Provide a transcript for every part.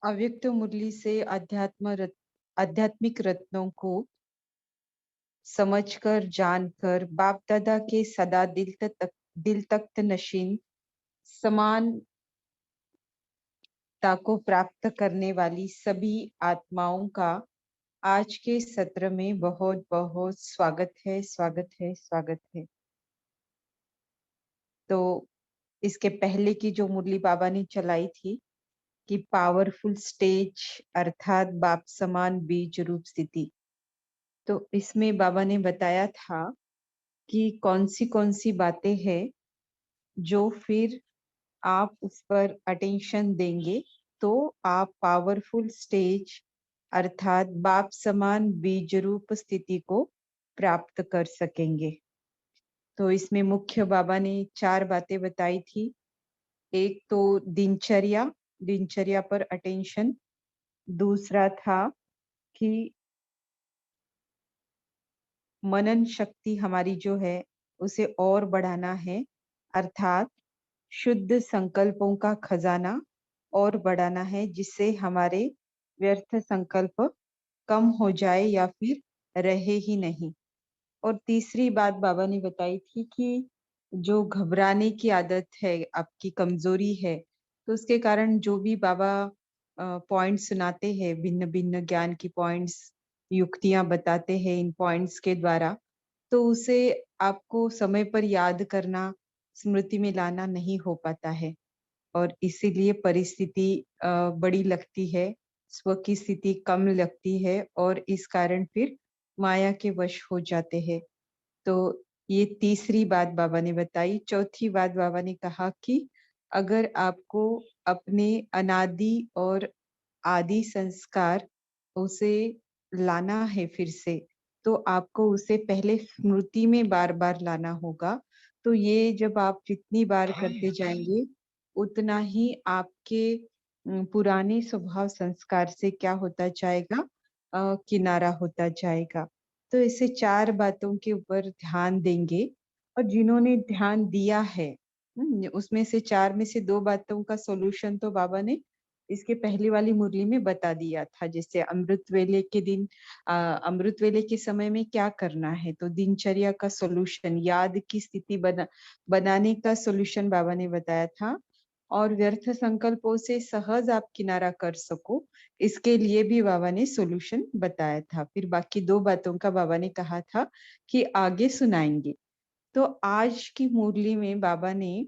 अव्यक्त मुरली से आध्यात्मिक रत्नों को समझकर जानकर बाप दादा के सदा दिल तख्त नशीन समानता को प्राप्त करने वाली सभी आत्माओं का आज के सत्र में बहुत बहुत स्वागत है, स्वागत है, स्वागत है। तो इसके पहले की जो मुरली बाबा ने चलाई थी कि पावरफुल स्टेज अर्थात बाप समान बीज रूप स्थिति, तो इसमें बाबा ने बताया था कि कौन सी बातें हैं जो फिर आप उस पर अटेंशन देंगे तो आप पावरफुल स्टेज अर्थात बाप समान बीज रूप स्थिति को प्राप्त कर सकेंगे। तो इसमें मुख्य बाबा ने 4 बातें बताई थी। एक तो दिनचर्या पर अटेंशन, दूसरा था कि मनन शक्ति हमारी जो है उसे और बढ़ाना है, अर्थात शुद्ध संकल्पों का खजाना और बढ़ाना है, जिससे हमारे व्यर्थ संकल्प कम हो जाए या फिर रहे ही नहीं। और तीसरी बात बाबा ने बताई थी कि जो घबराने की आदत है, आपकी कमजोरी है, तो उसके कारण जो भी बाबा पॉइंट्स सुनाते हैं, भिन्न भिन्न ज्ञान की पॉइंट्स, युक्तियां बताते हैं इन पॉइंट्स के द्वारा, तो उसे आपको समय पर याद करना, स्मृति में लाना नहीं हो पाता है और इसीलिए परिस्थिति बड़ी लगती है, स्व की स्थिति कम लगती है और इस कारण फिर माया के वश हो जाते हैं। तो ये तीसरी बात बाबा ने बताई। चौथी बात बाबा ने कहा कि अगर आपको अपने अनादि और आदि संस्कार उसे लाना है फिर से, तो आपको उसे पहले स्मृति में बार बार लाना होगा। तो ये जब आप जितनी बार करते जाएंगे उतना ही आपके पुराने स्वभाव संस्कार से क्या होता जाएगा, किनारा होता जाएगा। तो ऐसे 4 बातों के ऊपर ध्यान देंगे और जिन्होंने ध्यान दिया है, उसमें से 4 में से 2 बातों का सॉल्यूशन तो बाबा ने इसके पहली वाली मुरली में बता दिया था। जैसे अमृत वेले के समय में क्या करना है, तो दिनचर्या का सॉल्यूशन, याद की स्थिति बनाने का सॉल्यूशन बाबा ने बताया था। और व्यर्थ संकल्पों से सहज आप किनारा कर सको, इसके लिए भी बाबा ने सॉल्यूशन बताया था। फिर बाकी 2 बातों का बाबा ने कहा था कि आगे सुनाएंगे। तो आज की मुरली में बाबा ने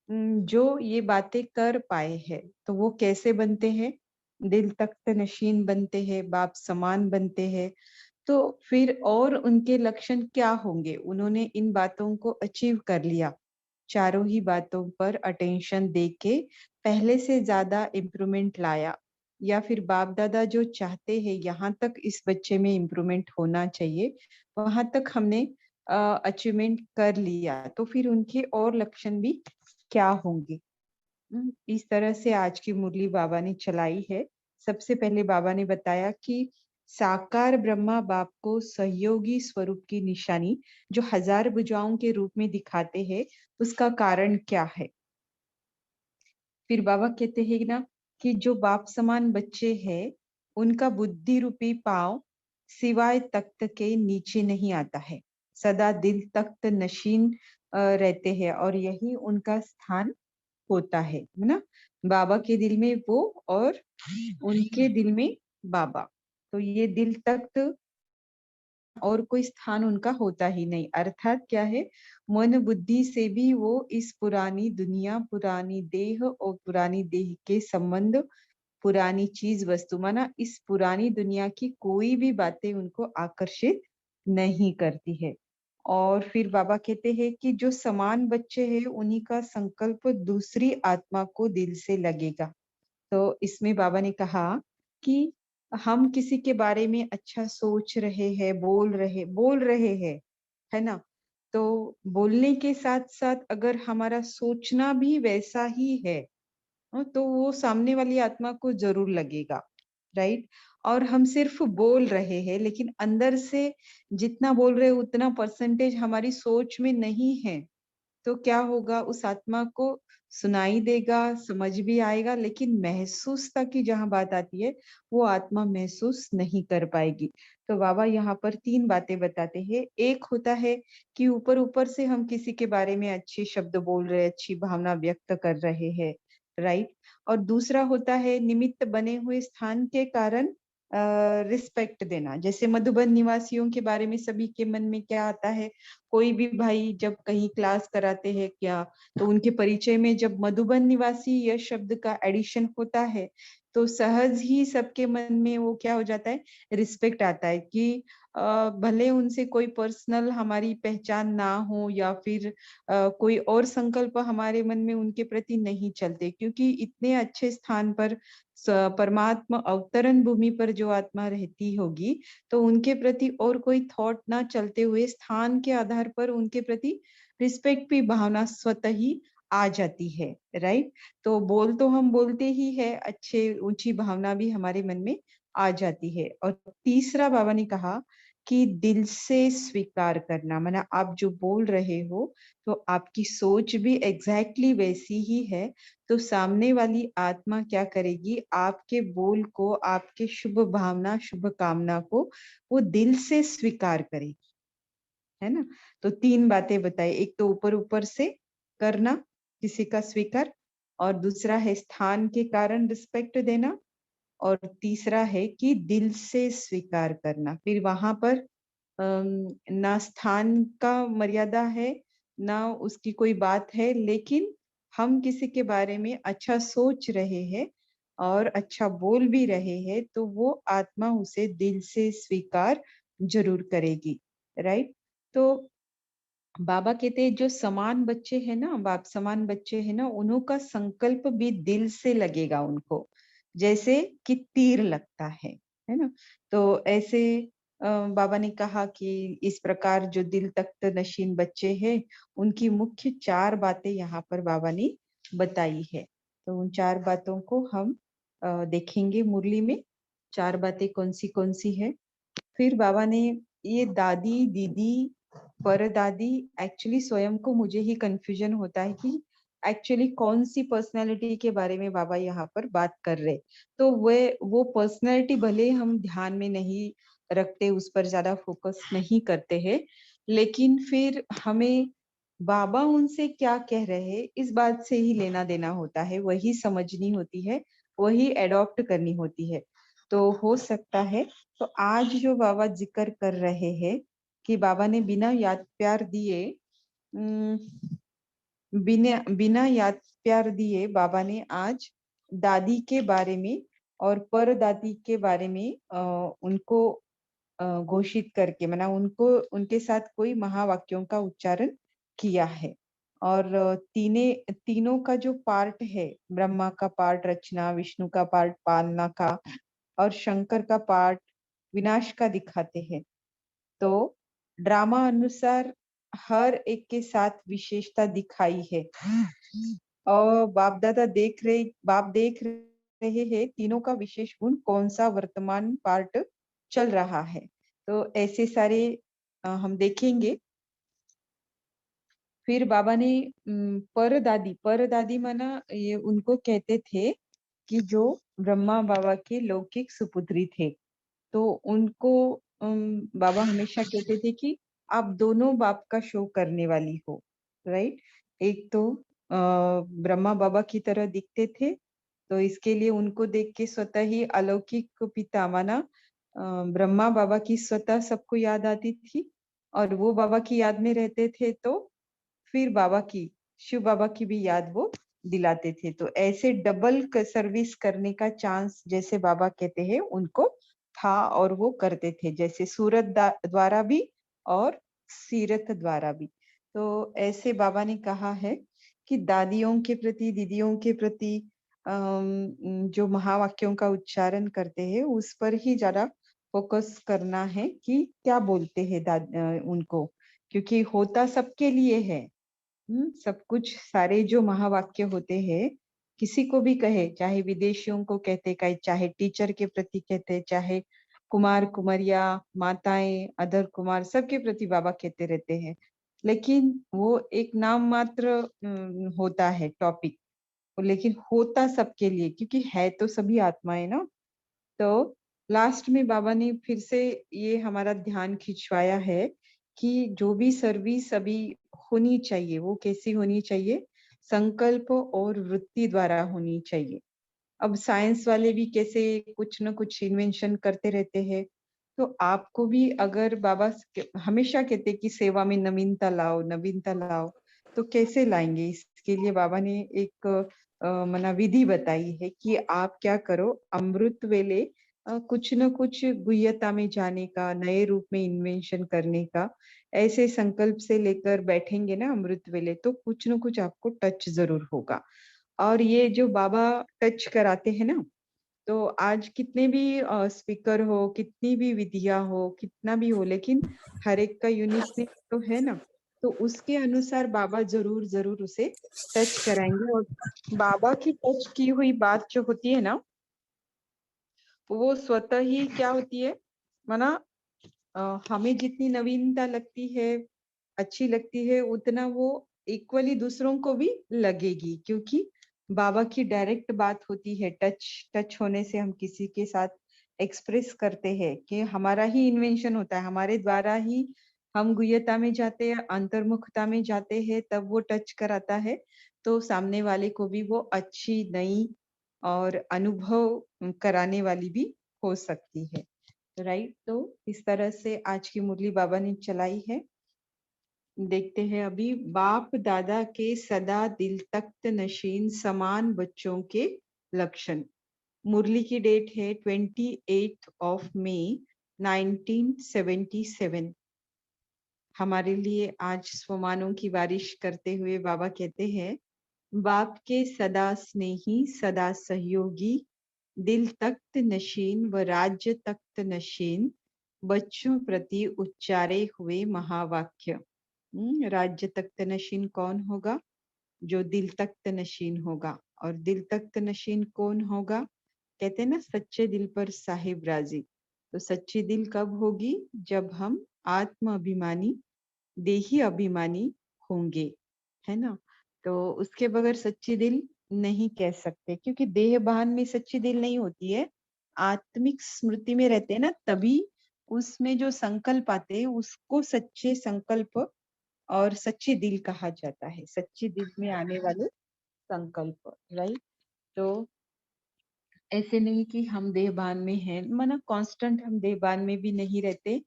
जो ये बातें कर पाए हैं, तो वो कैसे बनते हैं, दिल तख्त नशीन बनते हैं, बाप समान बनते हैं। तो फिर और उनके लक्षण क्या होंगे, उन्होंने इन बातों को अचीव कर लिया, चारों ही बातों पर अटेंशन देके पहले से ज्यादा इम्प्रूवमेंट लाया, या फिर बाप दादा जो चाहते हैं यहाँ तक इस बच्चे में इम्प्रूवमेंट होना चाहिए, वहां तक हमने अचीवमेंट कर लिया, तो फिर उनके और लक्षण भी क्या होंगे। इस तरह से आज की मुरली बाबा ने चलाई है। सबसे पहले बाबा ने बताया कि साकार ब्रह्मा बाप को सहयोगी स्वरूप की निशानी जो 1000 भुजाओं के रूप में दिखाते हैं, उसका कारण क्या है। फिर बाबा कहते हैं ना कि जो बाप समान बच्चे हैं, उनका बुद्धि रूपी पांव सिवाय तख्त के नीचे नहीं आता है, सदा दिल तख्त नशीन रहते हैं और यही उनका स्थान होता है ना। बाबा के दिल में वो और उनके दिल में बाबा, तो ये दिल तख्त और कोई स्थान उनका होता ही नहीं। अर्थात क्या है, मन बुद्धि से भी वो इस पुरानी दुनिया, पुरानी देह और पुरानी देह के संबंध, पुरानी चीज वस्तु, माना इस पुरानी दुनिया की कोई भी बातें उनको आकर्षित नहीं करती है। और फिर बाबा कहते हैं कि जो समान बच्चे हैं उन्हीं का संकल्प दूसरी आत्मा को दिल से लगेगा। तो इसमें बाबा ने कहा कि हम किसी के बारे में अच्छा सोच रहे हैं, बोल रहे हैं, है ना। तो बोलने के साथ साथ अगर हमारा सोचना भी वैसा ही है, तो वो सामने वाली आत्मा को जरूर लगेगा, राइट। और हम सिर्फ बोल रहे हैं लेकिन अंदर से जितना बोल रहे हैं उतना परसेंटेज हमारी सोच में नहीं है, तो क्या होगा, उस आत्मा को सुनाई देगा, समझ भी आएगा, लेकिन महसूसता की जहाँ बात आती है, वो आत्मा महसूस नहीं कर पाएगी। तो बाबा यहाँ पर 3 बातें बताते हैं। एक होता है कि ऊपर-ऊपर से हम किसी के बारे में अच्छे शब्द बोल रहे हैं, अच्छी भावना व्यक्त कर रहे हैं, राइट? और दूसरा होता है निमित्त बने हुए स्थान के कारण रिस्पेक्ट देना। जैसे मधुबन निवासियों के बारे में सभी के मन में क्या आता है, कोई भी भाई जब कहीं क्लास कराते हैं क्या, तो उनके परिचय में जब मधुबन निवासी यह शब्द का एडिशन होता है, तो सहज ही सबके मन में वो क्या हो जाता है, रिस्पेक्ट आता है कि भले उनसे कोई पर्सनल हमारी पहचान ना हो या फिर कोई और संकल्प हमारे मन में उनके प्रति नहीं चलते, क्योंकि इतने अच्छे स्थान पर परमात्मा अवतरण भूमि पर जो आत्मा रहती होगी, तो उनके प्रति और कोई थॉट ना चलते हुए स्थान के आधार पर उनके प्रति रिस्पेक्ट की भावना स्वतः ही आ जाती है, राइट? तो बोल तो हम बोलते ही है, अच्छे ऊंची भावना भी हमारे मन में आ जाती है। और तीसरा बाबा ने कहा कि दिल से स्वीकार करना, माना आप जो बोल रहे हो तो आपकी सोच भी एग्जैक्टली वैसी ही है, तो सामने वाली आत्मा क्या करेगी, आपके बोल को, आपके शुभ भावना, शुभ कामना को वो दिल से स्वीकार करेगी, है ना? तो 3 बातें बताई, एक तो ऊपर-ऊपर से करना, किसी का स्वीकार, और दूसरा है स्थान के कारण रिस्पेक्ट देना, और तीसरा है कि दिल से स्वीकार करना। फिर वहां पर ना स्थान का मर्यादा है, ना उसकी कोई बात है, लेकिन हम किसी के बारे में अच्छा सोच रहे हैं और अच्छा बोल भी रहे हैं, तो वो आत्मा उसे दिल से स्वीकार जरूर करेगी, राइट? तो बाबा कहते हैं जो समान बच्चे हैं ना, बाप समान बच्चे हैं ना, उन्हों का संकल्प भी दिल से लगेगा उनको, जैसे कि तीर लगता है ना? तो ऐसे बाबा ने कहा कि इस प्रकार जो दिल तख्त नशीन बच्चे हैं, उनकी मुख्य 4 बातें यहाँ पर बाबा ने बताई है। तो उन 4 बातों को हम देखेंगे मुरली में। 4 बातें कौन सी है? फिर बाबा ने ये दादी, दीदी, परदादी, एक्चुअली स्वयं को मुझे ही कंफ्यूजन होता है कि एक्चुअली कौन सी पर्सनालिटी के बारे में बाबा यहाँ पर बात कर रहे। तो वे वो पर्सनालिटी भले हम ध्यान में नहीं रखते, उस पर ज्यादा फोकस नहीं करते हैं, लेकिन फिर हमें बाबा उनसे क्या कह रहे हैं इस बात से ही लेना देना होता है, वही समझनी होती है, वही एडॉप्ट करनी होती है। तो हो सकता है, तो आज जो बाबा जिक्र कर रहे हैं कि बाबा ने बिना याद प्यार दिए, उम, बिना बिना याद प्यार दिए बाबा ने आज दादी के बारे में और परदादी के बारे में उनको घोषित करके, माना उनको उनके साथ कोई महावाक्यों का उच्चारण किया है। और तीनों का जो पार्ट है, ब्रह्मा का पार्ट रचना, विष्णु का पार्ट पालना का, और शंकर का पार्ट विनाश का दिखाते हैं। तो ड्रामा अनुसार हर एक के साथ विशेषता दिखाई है, और बाप देख रहे हैं तीनों का विशेष गुण कौन सा वर्तमान पार्ट चल रहा है। तो ऐसे सारे हम देखेंगे। फिर बाबा ने परदादी, परदादी माना ये उनको कहते थे कि जो ब्रह्मा बाबा के लौकिक सुपुत्री थे। तो उनको बाबा हमेशा कहते थे कि आप दोनों बाप का शो करने वाली हो, राइट? एक तो ब्रह्मा बाबा की तरह दिखते थे, तो इसके लिए उनको देख के स्वतः ही अलौकिक पिता माना ब्रह्मा बाबा की स्वतः सबको याद आती थी, और वो बाबा की याद में रहते थे, तो फिर बाबा की, शिव बाबा की भी याद वो दिलाते थे। तो ऐसे डबल सर्विस करने का चांस, जैसे बाबा कहते हैं, उनको था और वो करते थे, जैसे सूरत द्वारा भी और सीरत द्वारा भी। तो ऐसे बाबा ने कहा है कि दादियों के प्रति, दीदियों के प्रति जो महावाक्यों का उच्चारण करते हैं, उस पर ही ज्यादा फोकस करना है कि क्या बोलते हैं उनको, क्योंकि होता सबके लिए है। सब कुछ, सारे जो महावाक्य होते हैं, किसी को भी कहे, चाहे विदेशियों को कहते, चाहे टीचर के प्रति कहते, चाहे कुमार कुमारिया, माताएं, अदर कुमार, सबके प्रति बाबा कहते रहते हैं। लेकिन वो एक नाम मात्र होता है टॉपिक, लेकिन होता सबके लिए, क्योंकि है तो सभी आत्माएं ना। तो लास्ट में बाबा ने फिर से ये हमारा ध्यान खिंचवाया है कि जो भी सर्विस अभी होनी चाहिए वो कैसी होनी चाहिए, संकल्प और वृत्ति द्वारा होनी चाहिए। अब साइंस वाले भी कैसे कुछ न कुछ इन्वेंशन करते रहते हैं, तो आपको भी अगर बाबा हमेशा कहते कि सेवा में नवीनता लाओ, नवीनता लाओ, तो कैसे लाएंगे? इसके लिए बाबा ने एक मना विधि बताई है कि आप क्या करो, अमृत वेले कुछ न कुछ गुह्यता में जाने का, नए रूप में इन्वेंशन करने का, ऐसे संकल्प से लेकर बैठेंगे ना अमृत वेले, तो कुछ न कुछ आपको टच जरूर होगा। और ये जो बाबा टच कराते हैं ना, तो आज कितने भी स्पीकर हो, कितनी भी विधियां हो, कितना भी हो, लेकिन हर एक का यूनिकनेस तो है ना। तो उसके अनुसार बाबा जरूर जरूर उसे टच कराएंगे। और बाबा की टच की हुई बात जो होती है ना, वो स्वतः ही क्या होती है, माना हमें जितनी नवीनता लगती है, अच्छी लगती है, उतना वो इक्वली दूसरों को भी लगेगी, क्योंकि बाबा की डायरेक्ट बात होती है। टच टच होने से हम किसी के साथ एक्सप्रेस करते हैं कि हमारा ही इन्वेंशन होता है, हमारे द्वारा ही हम गुह्यता में जाते हैं, अंतर्मुखता में जाते हैं, तब वो टच कराता है। तो सामने वाले को भी वो अच्छी नई और अनुभव कराने वाली भी हो सकती है। राइट, तो इस तरह से आज की मुरली बाबा ने चलाई है। देखते हैं अभी, बाप दादा के सदा दिल तख्त नशीन समान बच्चों के लक्षण। मुरली की डेट है 28 मई 1977। हमारे लिए आज स्वमानों की बारिश करते हुए बाबा कहते हैं, बाप के सदा स्नेही सदा सहयोगी, दिल तख्त नशीन व राज्य तख्त नशीन, बच्चों प्रति उच्चारे हुए महावाक्य। राज्य तख्त नशीन कौन होगा? जो दिल तख्त नशीन होगा। और दिल तख्त नशीन कौन होगा? कहते हैं ना, सच्चे दिल पर साहिब राजी। तो सच्ची दिल कब होगी? जब हम आत्म अभिमानी, देही अभिमानी होंगे, है ना। तो उसके बगैर सच्ची दिल नहीं कह सकते, क्योंकि देह भान में सच्ची दिल नहीं होती है। आत्मिक स्मृति में रहते हैं ना, तभी उसमें जो संकल्प आते हैं उसको सच्चे संकल्प और सच्ची दिल कहा जाता है। सच्ची दिल में आने वाले संकल्प, राइट। तो ऐसे नहीं कि हम देहभान में हैं, माना कांस्टेंट हम देहभान में भी नहीं रहते,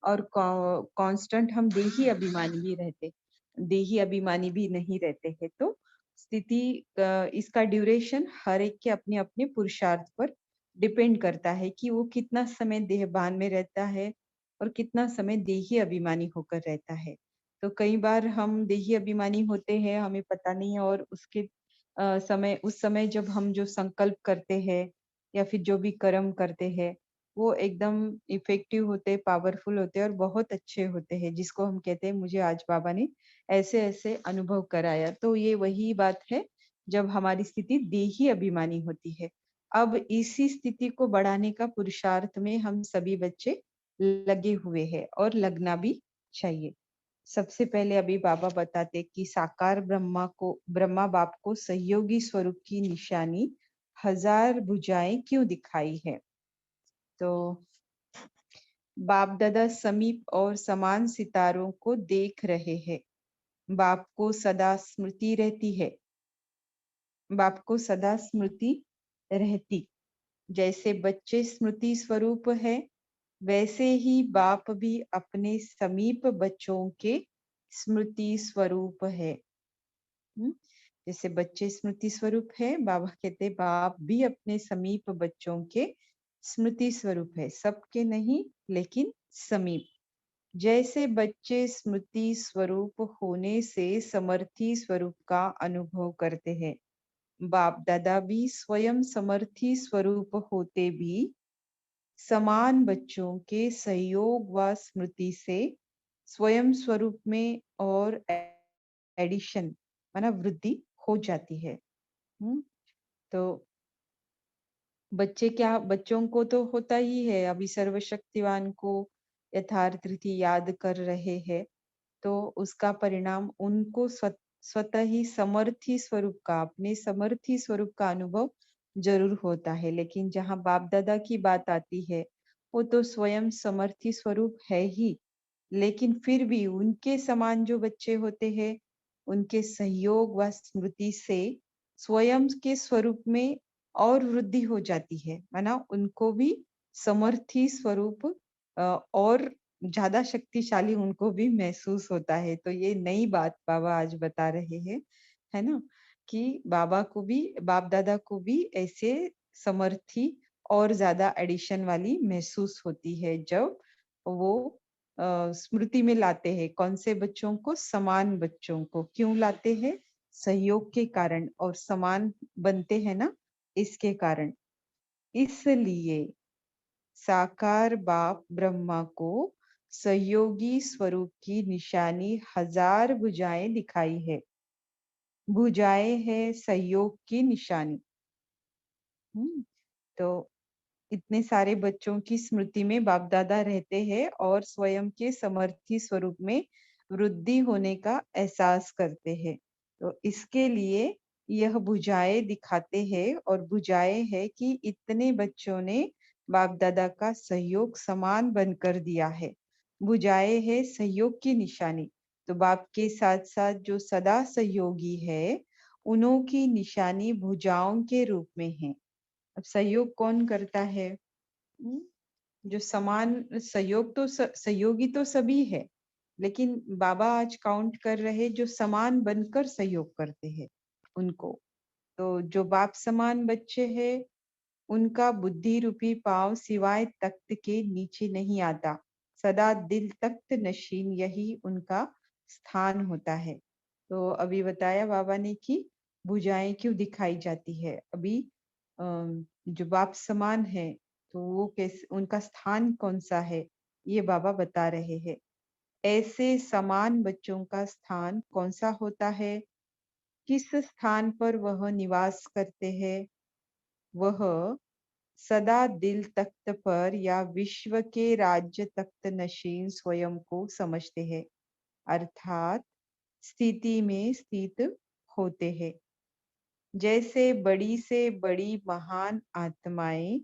और कांस्टेंट हम देही अभिमानी भी रहते, देही अभिमानी भी नहीं रहते हैं। तो स्थिति इसका ड्यूरेशन हर एक के अपने अपने पुरुषार्थ पर डिपेंड करता है कि वो कितना समय देहभान में रहता है और कितना समय देही अभिमानी होकर रहता है। तो कई बार हम देही अभिमानी होते हैं, हमें पता नहीं है, और उसके समय, उस समय जब हम जो संकल्प करते हैं या फिर जो भी कर्म करते हैं, वो एकदम इफेक्टिव होते, पावरफुल होते और बहुत अच्छे होते हैं, जिसको हम कहते हैं मुझे आज बाबा ने ऐसे ऐसे अनुभव कराया। तो ये वही बात है जब हमारी स्थिति देही अभिमानी होती है। अब इसी स्थिति को बढ़ाने का पुरुषार्थ में हम सभी बच्चे लगे हुए हैं, और लगना भी चाहिए। सबसे पहले अभी बाबा बताते कि साकार ब्रह्मा बाप को सहयोगी स्वरूप की निशानी हजार भुजाएं क्यों दिखाई है। तो बाप दादा समीप और समान सितारों को देख रहे हैं। बाप को सदा स्मृति रहती है, बाप को सदा स्मृति रहती। जैसे बच्चे स्मृति स्वरूप है, वैसे ही बाप भी अपने समीप बच्चों के स्मृति स्वरूप है। जैसे बच्चे स्मृति स्वरूप है, बाबा कहते बाप भी अपने समीप बच्चों के स्मृति स्वरूप है, सबके नहीं लेकिन समीप। जैसे बच्चे स्मृति स्वरूप होने से समर्थी स्वरूप का अनुभव करते हैं, बाप दादा भी स्वयं समर्थी स्वरूप होते भी समान बच्चों के सहयोग व स्मृति से स्वयं स्वरूप में और एडिशन माना वृद्धि हो जाती है। तो बच्चे क्या, बच्चों को तो होता ही है, अभी सर्वशक्तिवान को यथार्थ रीति याद कर रहे हैं, तो उसका परिणाम उनको स्वतः ही समर्थी स्वरूप का, अपने समर्थी स्वरूप का अनुभव जरूर होता है। लेकिन जहाँ बाप दादा की बात आती है, वो तो स्वयं समर्थी स्वरूप है ही, लेकिन फिर भी उनके समान जो बच्चे होते हैं, उनके सहयोग व स्मृति से स्वयं के स्वरूप में और वृद्धि हो जाती है, माना उनको भी समर्थी स्वरूप और ज्यादा शक्तिशाली उनको भी महसूस होता है। तो ये नई बात बाबा आज बता रहे हैं, है ना, कि बाबा को भी, बाप दादा को भी ऐसे समर्थी और ज्यादा एडिशन वाली महसूस होती है जब वो स्मृति में लाते हैं। कौन से बच्चों को? समान बच्चों को। क्यों लाते हैं? सहयोग के कारण, और समान बनते हैं ना, इसके कारण। इसलिए साकार बाप ब्रह्मा को सहयोगी स्वरूप की निशानी हजार भुजाएं दिखाई है। भुजाएं है सहयोग की निशानी। तो इतने सारे बच्चों की स्मृति में बाप दादा रहते हैं और स्वयं के समर्थी स्वरूप में वृद्धि होने का एहसास करते हैं। तो इसके लिए यह भुजाएं दिखाते हैं, और भुजाएं है कि इतने बच्चों ने बाप दादा का सहयोग समान बनकर दिया है। भुजाएं है सहयोग की निशानी। तो बाप के साथ साथ जो सदा सहयोगी है, उन्हों की निशानी भुजाओं के रूप में है। अब सहयोग कौन करता है? हम्म, जो समान सहयोग, तो सहयोगी तो सभी है, लेकिन बाबा आज काउंट कर रहे जो समान बनकर सहयोग करते हैं उनको। तो जो बाप समान बच्चे हैं, उनका बुद्धि रूपी पांव सिवाय तख्त के नीचे नहीं आता। सदा दिल तख्त नशीन, यही उनका स्थान होता है। तो अभी बताया बाबा ने कि भुजाएं क्यों दिखाई जाती है। अभी जो बाप समान है, तो वो कैसे, उनका स्थान कौन सा है, ये बाबा बता रहे हैं। ऐसे समान बच्चों का स्थान कौन सा होता है? किस स्थान पर वह निवास करते हैं? वह सदा दिल तख्त पर या विश्व के राज्य तख्त नशीन स्वयं को समझते हैं, अर्थात स्थिति में स्थित होते हैं। जैसे बड़ी से बड़ी महान आत्माएं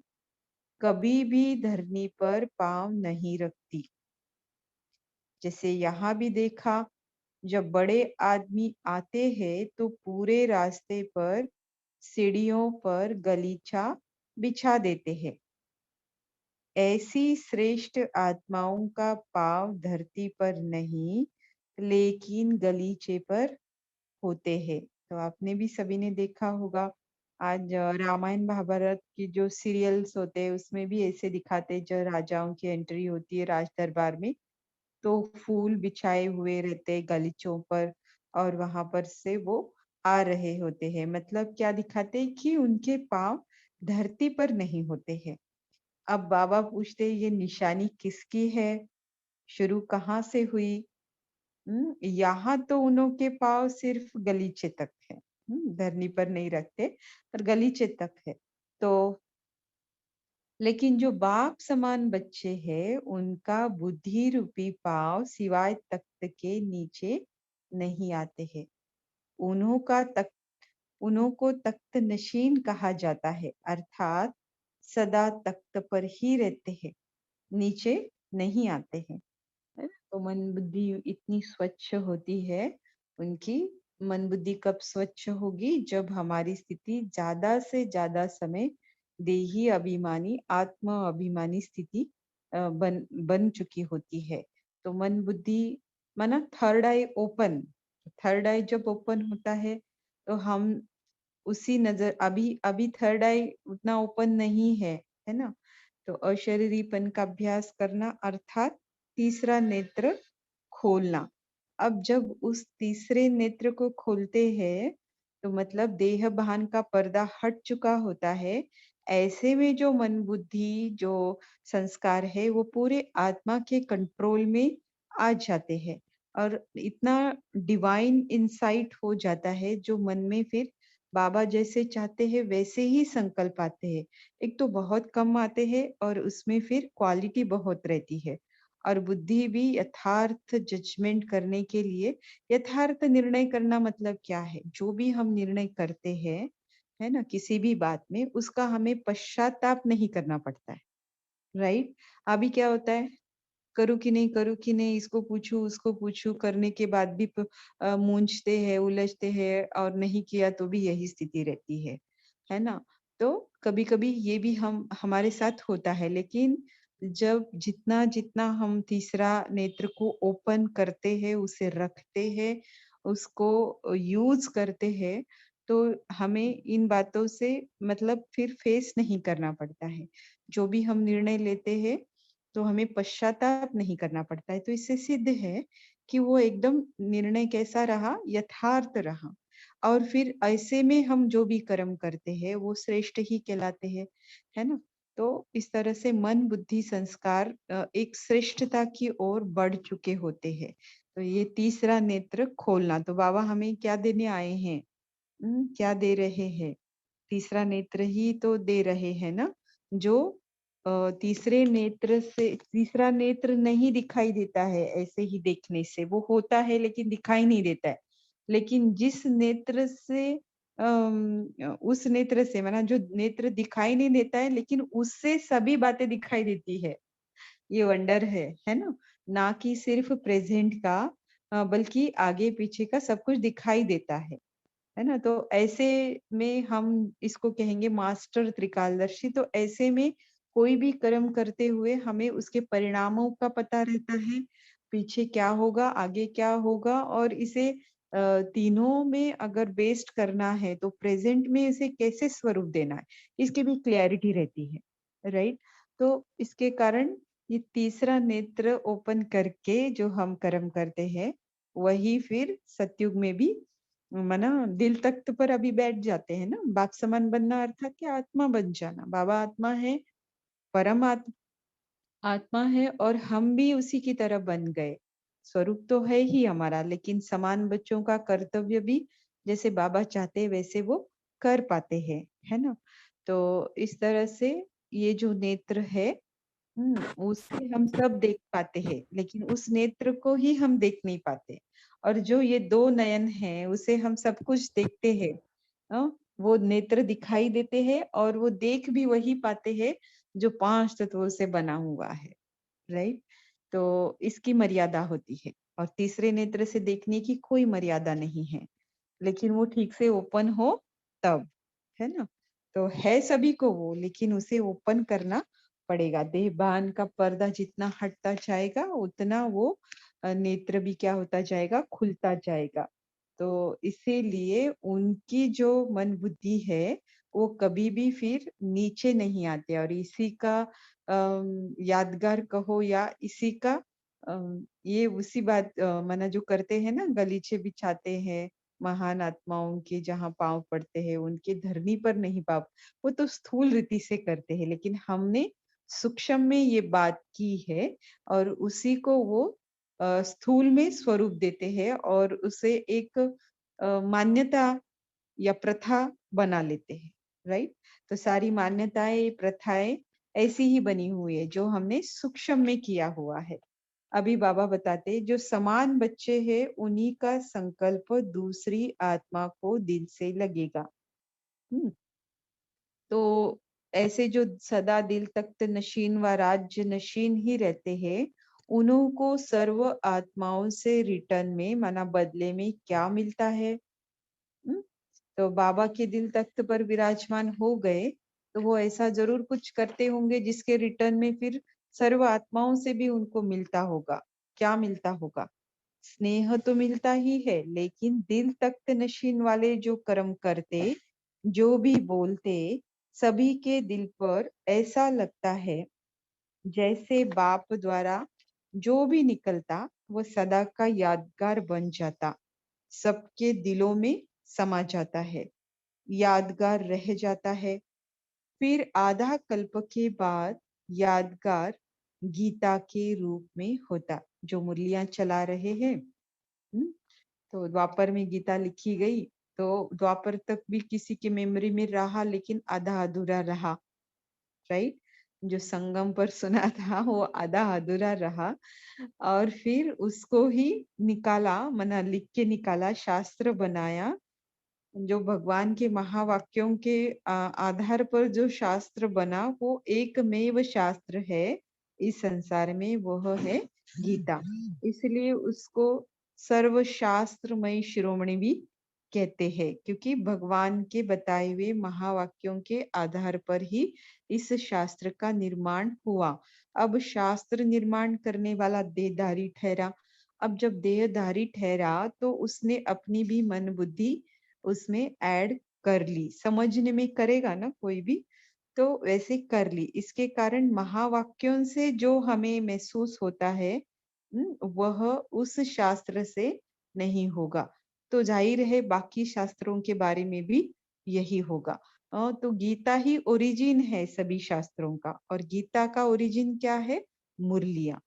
कभी भी धरनी पर पांव नहीं रखती। जैसे यहाँ भी देखा, जब बड़े आदमी आते हैं तो पूरे रास्ते पर सीढ़ियों पर गलीचा बिछा देते हैं। ऐसी श्रेष्ठ आत्माओं का पांव धरती पर नहीं, लेकिन गलीचे पर होते हैं। तो आपने भी सभी ने देखा होगा, आज रामायण महाभारत की जो सीरियल्स होते हैं उसमें भी ऐसे दिखाते हैं, जब राजाओं की एंट्री होती है राज दरबार में, तो फूल बिछाए हुए रहते हैं गलीचों पर, और वहां पर से वो आ रहे होते हैं। मतलब क्या दिखाते हैं कि उनके पांव धरती पर नहीं होते हैं। अब बाबा पूछते हैं, ये निशानी किसकी है? शुरू कहाँ से हुई? यहाँ तो उन्हों के पाँव सिर्फ गलीचे तक है, धरनी पर नहीं रखते, पर गलीचे तक है। तो लेकिन जो बाप समान बच्चे हैं, उनका बुद्धि रूपी पाँव सिवाय तख्त के नीचे नहीं आते हैं। उन्हों का तख्त, उन्हों को तख्त नशीन कहा जाता है, अर्थात सदा तख्त पर ही रहते हैं, नीचे नहीं आते हैं। है ना? तो मन बुद्धि इतनी स्वच्छ होती है उनकी। मन बुद्धि कब स्वच्छ होगी? जब हमारी स्थिति ज्यादा से ज्यादा समय देही अभिमानी, आत्म अभिमानी स्थिति बन बन चुकी होती है। तो मन बुद्धि माना थर्ड आई ओपन, थर्ड आई जब ओपन होता है, तो हम उसी नजर, अभी अभी थर्ड आई उतना ओपन नहीं है ना। तो अशरीरीपन का अभ्यास करना, अर्थात तीसरा नेत्र खोलना। अब जब उस तीसरे नेत्र को खोलते हैं, तो मतलब देह भान का पर्दा हट चुका होता है। ऐसे में जो मन बुद्धि, जो संस्कार है, वो पूरे आत्मा के कंट्रोल में आ जाते हैं, और इतना डिवाइन इंसाइट हो जाता है, जो मन में फिर बाबा जैसे चाहते हैं वैसे ही संकल्प आते हैं। एक तो बहुत कम आते हैं, और उसमें फिर क्वालिटी बहुत रहती है। और बुद्धि भी यथार्थ जजमेंट करने के लिए। यथार्थ निर्णय करना मतलब क्या है? जो भी हम निर्णय करते हैं, है ना, किसी भी बात में, उसका हमें पश्चाताप नहीं करना पड़ता है, राइट? अभी क्या होता है, करूँ कि नहीं, इसको पूछूँ, उसको पूछूँ, करने के बाद भी मूंझते हैं, उलझते हैं और नहीं किया तो भी यही स्थिति रहती है ना? तो कभी-कभी ये भी हम हमारे साथ होता है, लेकिन जब जितना-जितना हम तीसरा नेत्र को ओपन करते हैं, उसे रखते हैं, उसको यूज़ करते हैं, तो हमें इन बातों से मतलब फिर फेस नहीं करना पड़ता है। जो भी हम निर्णय लेते हैं तो हमें पश्चाताप नहीं करना पड़ता है। तो इससे सिद्ध है कि वो एकदम निर्णय कैसा रहा, यथार्थ रहा और फिर ऐसे में हम जो भी कर्म करते हैं वो श्रेष्ठ ही कहलाते हैं, है ना? तो इस तरह से मन, बुद्धि, संस्कार एक श्रेष्ठता की ओर बढ़ चुके होते हैं। तो ये तीसरा नेत्र खोलना, तो बाबा हमें क्या देने आए हैं? क्या दे रहे हैं? तीसरा नेत्र ही तो दे रहे हैं ना, जो तीसरे नेत्र से तीसरा नेत्र नहीं दिखाई देता है ऐसे ही देखने से, वो होता है लेकिन दिखाई नहीं देता है। लेकिन जिस नेत्र से उस नेत्र से माना जो नेत्र दिखाई नहीं देता है लेकिन उससे सभी बातें दिखाई देती है। ये वंडर है ना? ना कि सिर्फ प्रेजेंट का बल्कि आगे पीछे का सब कुछ दिखाई देता है ना? तो ऐसे में हम इसको कहेंगे मास्टर त्रिकालदर्शी। तो ऐसे में कोई भी कर्म करते हुए हमें उसके परिणामों का पता रहता है, पीछे क्या होगा, आगे क्या होगा और इसे तीनों में अगर बेस्ट करना है तो प्रेजेंट में इसे कैसे स्वरूप देना है, इसकी भी क्लैरिटी रहती है, राइट? तो इसके कारण ये तीसरा नेत्र ओपन करके जो हम कर्म करते हैं, वही फिर सतयुग में भी मना दिल तख्त पर अभी बैठ जाते हैं ना। बाप समान बनना अर्थात क्या? आत्मा बन जाना। बाबा आत्मा है, परम आत्मा है और हम भी उसी की तरह बन गए। स्वरूप तो है ही हमारा, लेकिन समान बच्चों का कर्तव्य भी जैसे बाबा चाहते हैं वैसे वो कर पाते हैं, है ना? तो इस तरह से ये जो नेत्र है, उससे हम सब देख पाते हैं, लेकिन उस नेत्र को ही हम देख नहीं पाते। और जो ये 2 नयन हैं, उसे हम सब कुछ देखते हैं। वो नेत्र दिखाई देते हैं और वो देख भी वही पाते हैं जो 5 तत्वों से बना हुआ है, राइट? तो इसकी मर्यादा होती है और तीसरे नेत्र से देखने की कोई मर्यादा नहीं है, लेकिन वो ठीक से ओपन हो तब, है ना? तो है सभी को वो, लेकिन उसे ओपन करना पड़ेगा। देहभान का पर्दा जितना हटता जाएगा, उतना वो नेत्र भी क्या होता जाएगा? खुलता जाएगा। तो इसीलिए उनकी जो मन बुद्धि है, वो कभी भी फिर नीचे नहीं आते और इसी का यादगार कहो या इसी का ये उसी बात माना जो करते हैं ना, गलीचे बिछाते हैं, महान आत्माओं के जहाँ पाँव पड़ते हैं, उनके धरनी पर नहीं पाँव, वो तो स्थूल रीति से करते हैं, लेकिन हमने सूक्ष्म में ये बात की है और उसी को वो स्थूल में स्वरूप देते हैं और उसे एक मान्यता या प्रथा बना लेते हैं, राइट? तो सारी मान्यताएं, प्रथाएं ऐसी ही बनी हुई है जो हमने सूक्ष्म में किया हुआ है। अभी बाबा बताते जो समान बच्चे हैं उन्हीं का संकल्प दूसरी आत्मा को दिल से लगेगा। हम्म तो ऐसे जो सदा दिल तख्त नशीन व राज्य नशीन ही रहते हैं, उन्हों को सर्व आत्माओं से रिटर्न में माना बदले में क्या मिलता है? हम्म तो बाबा के दिल तख्त पर विराजमान हो गए, तो वो ऐसा जरूर कुछ करते होंगे जिसके रिटर्न में फिर सर्व आत्माओं से भी उनको मिलता होगा। क्या मिलता होगा? स्नेह तो मिलता ही है, लेकिन दिल तख्त नशीन वाले जो कर्म करते, जो भी बोलते, सभी के दिल पर ऐसा लगता है जैसे बाप द्वारा जो भी निकलता वो सदा का यादगार बन जाता, सबके दिलों में समा जाता है, यादगार रह जाता है। फिर आधा कल्प के बाद यादगार गीता के रूप में होता, जो मुरलियां चला रहे हैं। हम्म, तो द्वापर में गीता लिखी गई, तो द्वापर तक भी किसी के मेमोरी में रहा लेकिन आधा अधूरा रहा, राइट? जो संगम पर सुना था वो आधा अधूरा रहा, और फिर उसको ही निकाला, मना लिख के निकाला, शास्त्र बनाया। जो भगवान के महावाक्यों के आधार पर जो शास्त्र बना, वो एकमेव शास्त्र है इस संसार में, वह है गीता। इसलिए उसको सर्वशास्त्रमयी शिरोमणि भी कहते हैं, क्योंकि भगवान के बताए हुए महावाक्यों के आधार पर ही इस शास्त्र का निर्माण हुआ। अब शास्त्र निर्माण करने वाला देहधारी ठहरा। अब जब देहधारी ठहरा तो उसने अपनी भी मन बुद्धि उसमें ऐड कर ली। समझने में करेगा ना कोई भी, तो वैसे कर ली। इसके कारण महावाक्यों से जो हमें महसूस होता है, वह उस शास्त्र से नहीं होगा। तो जाहिर है बाकी शास्त्रों के बारे में भी यही होगा। तो गीता ही ओरिजिन है सभी शास्त्रों का, और गीता का ओरिजिन क्या है? मुरलियां।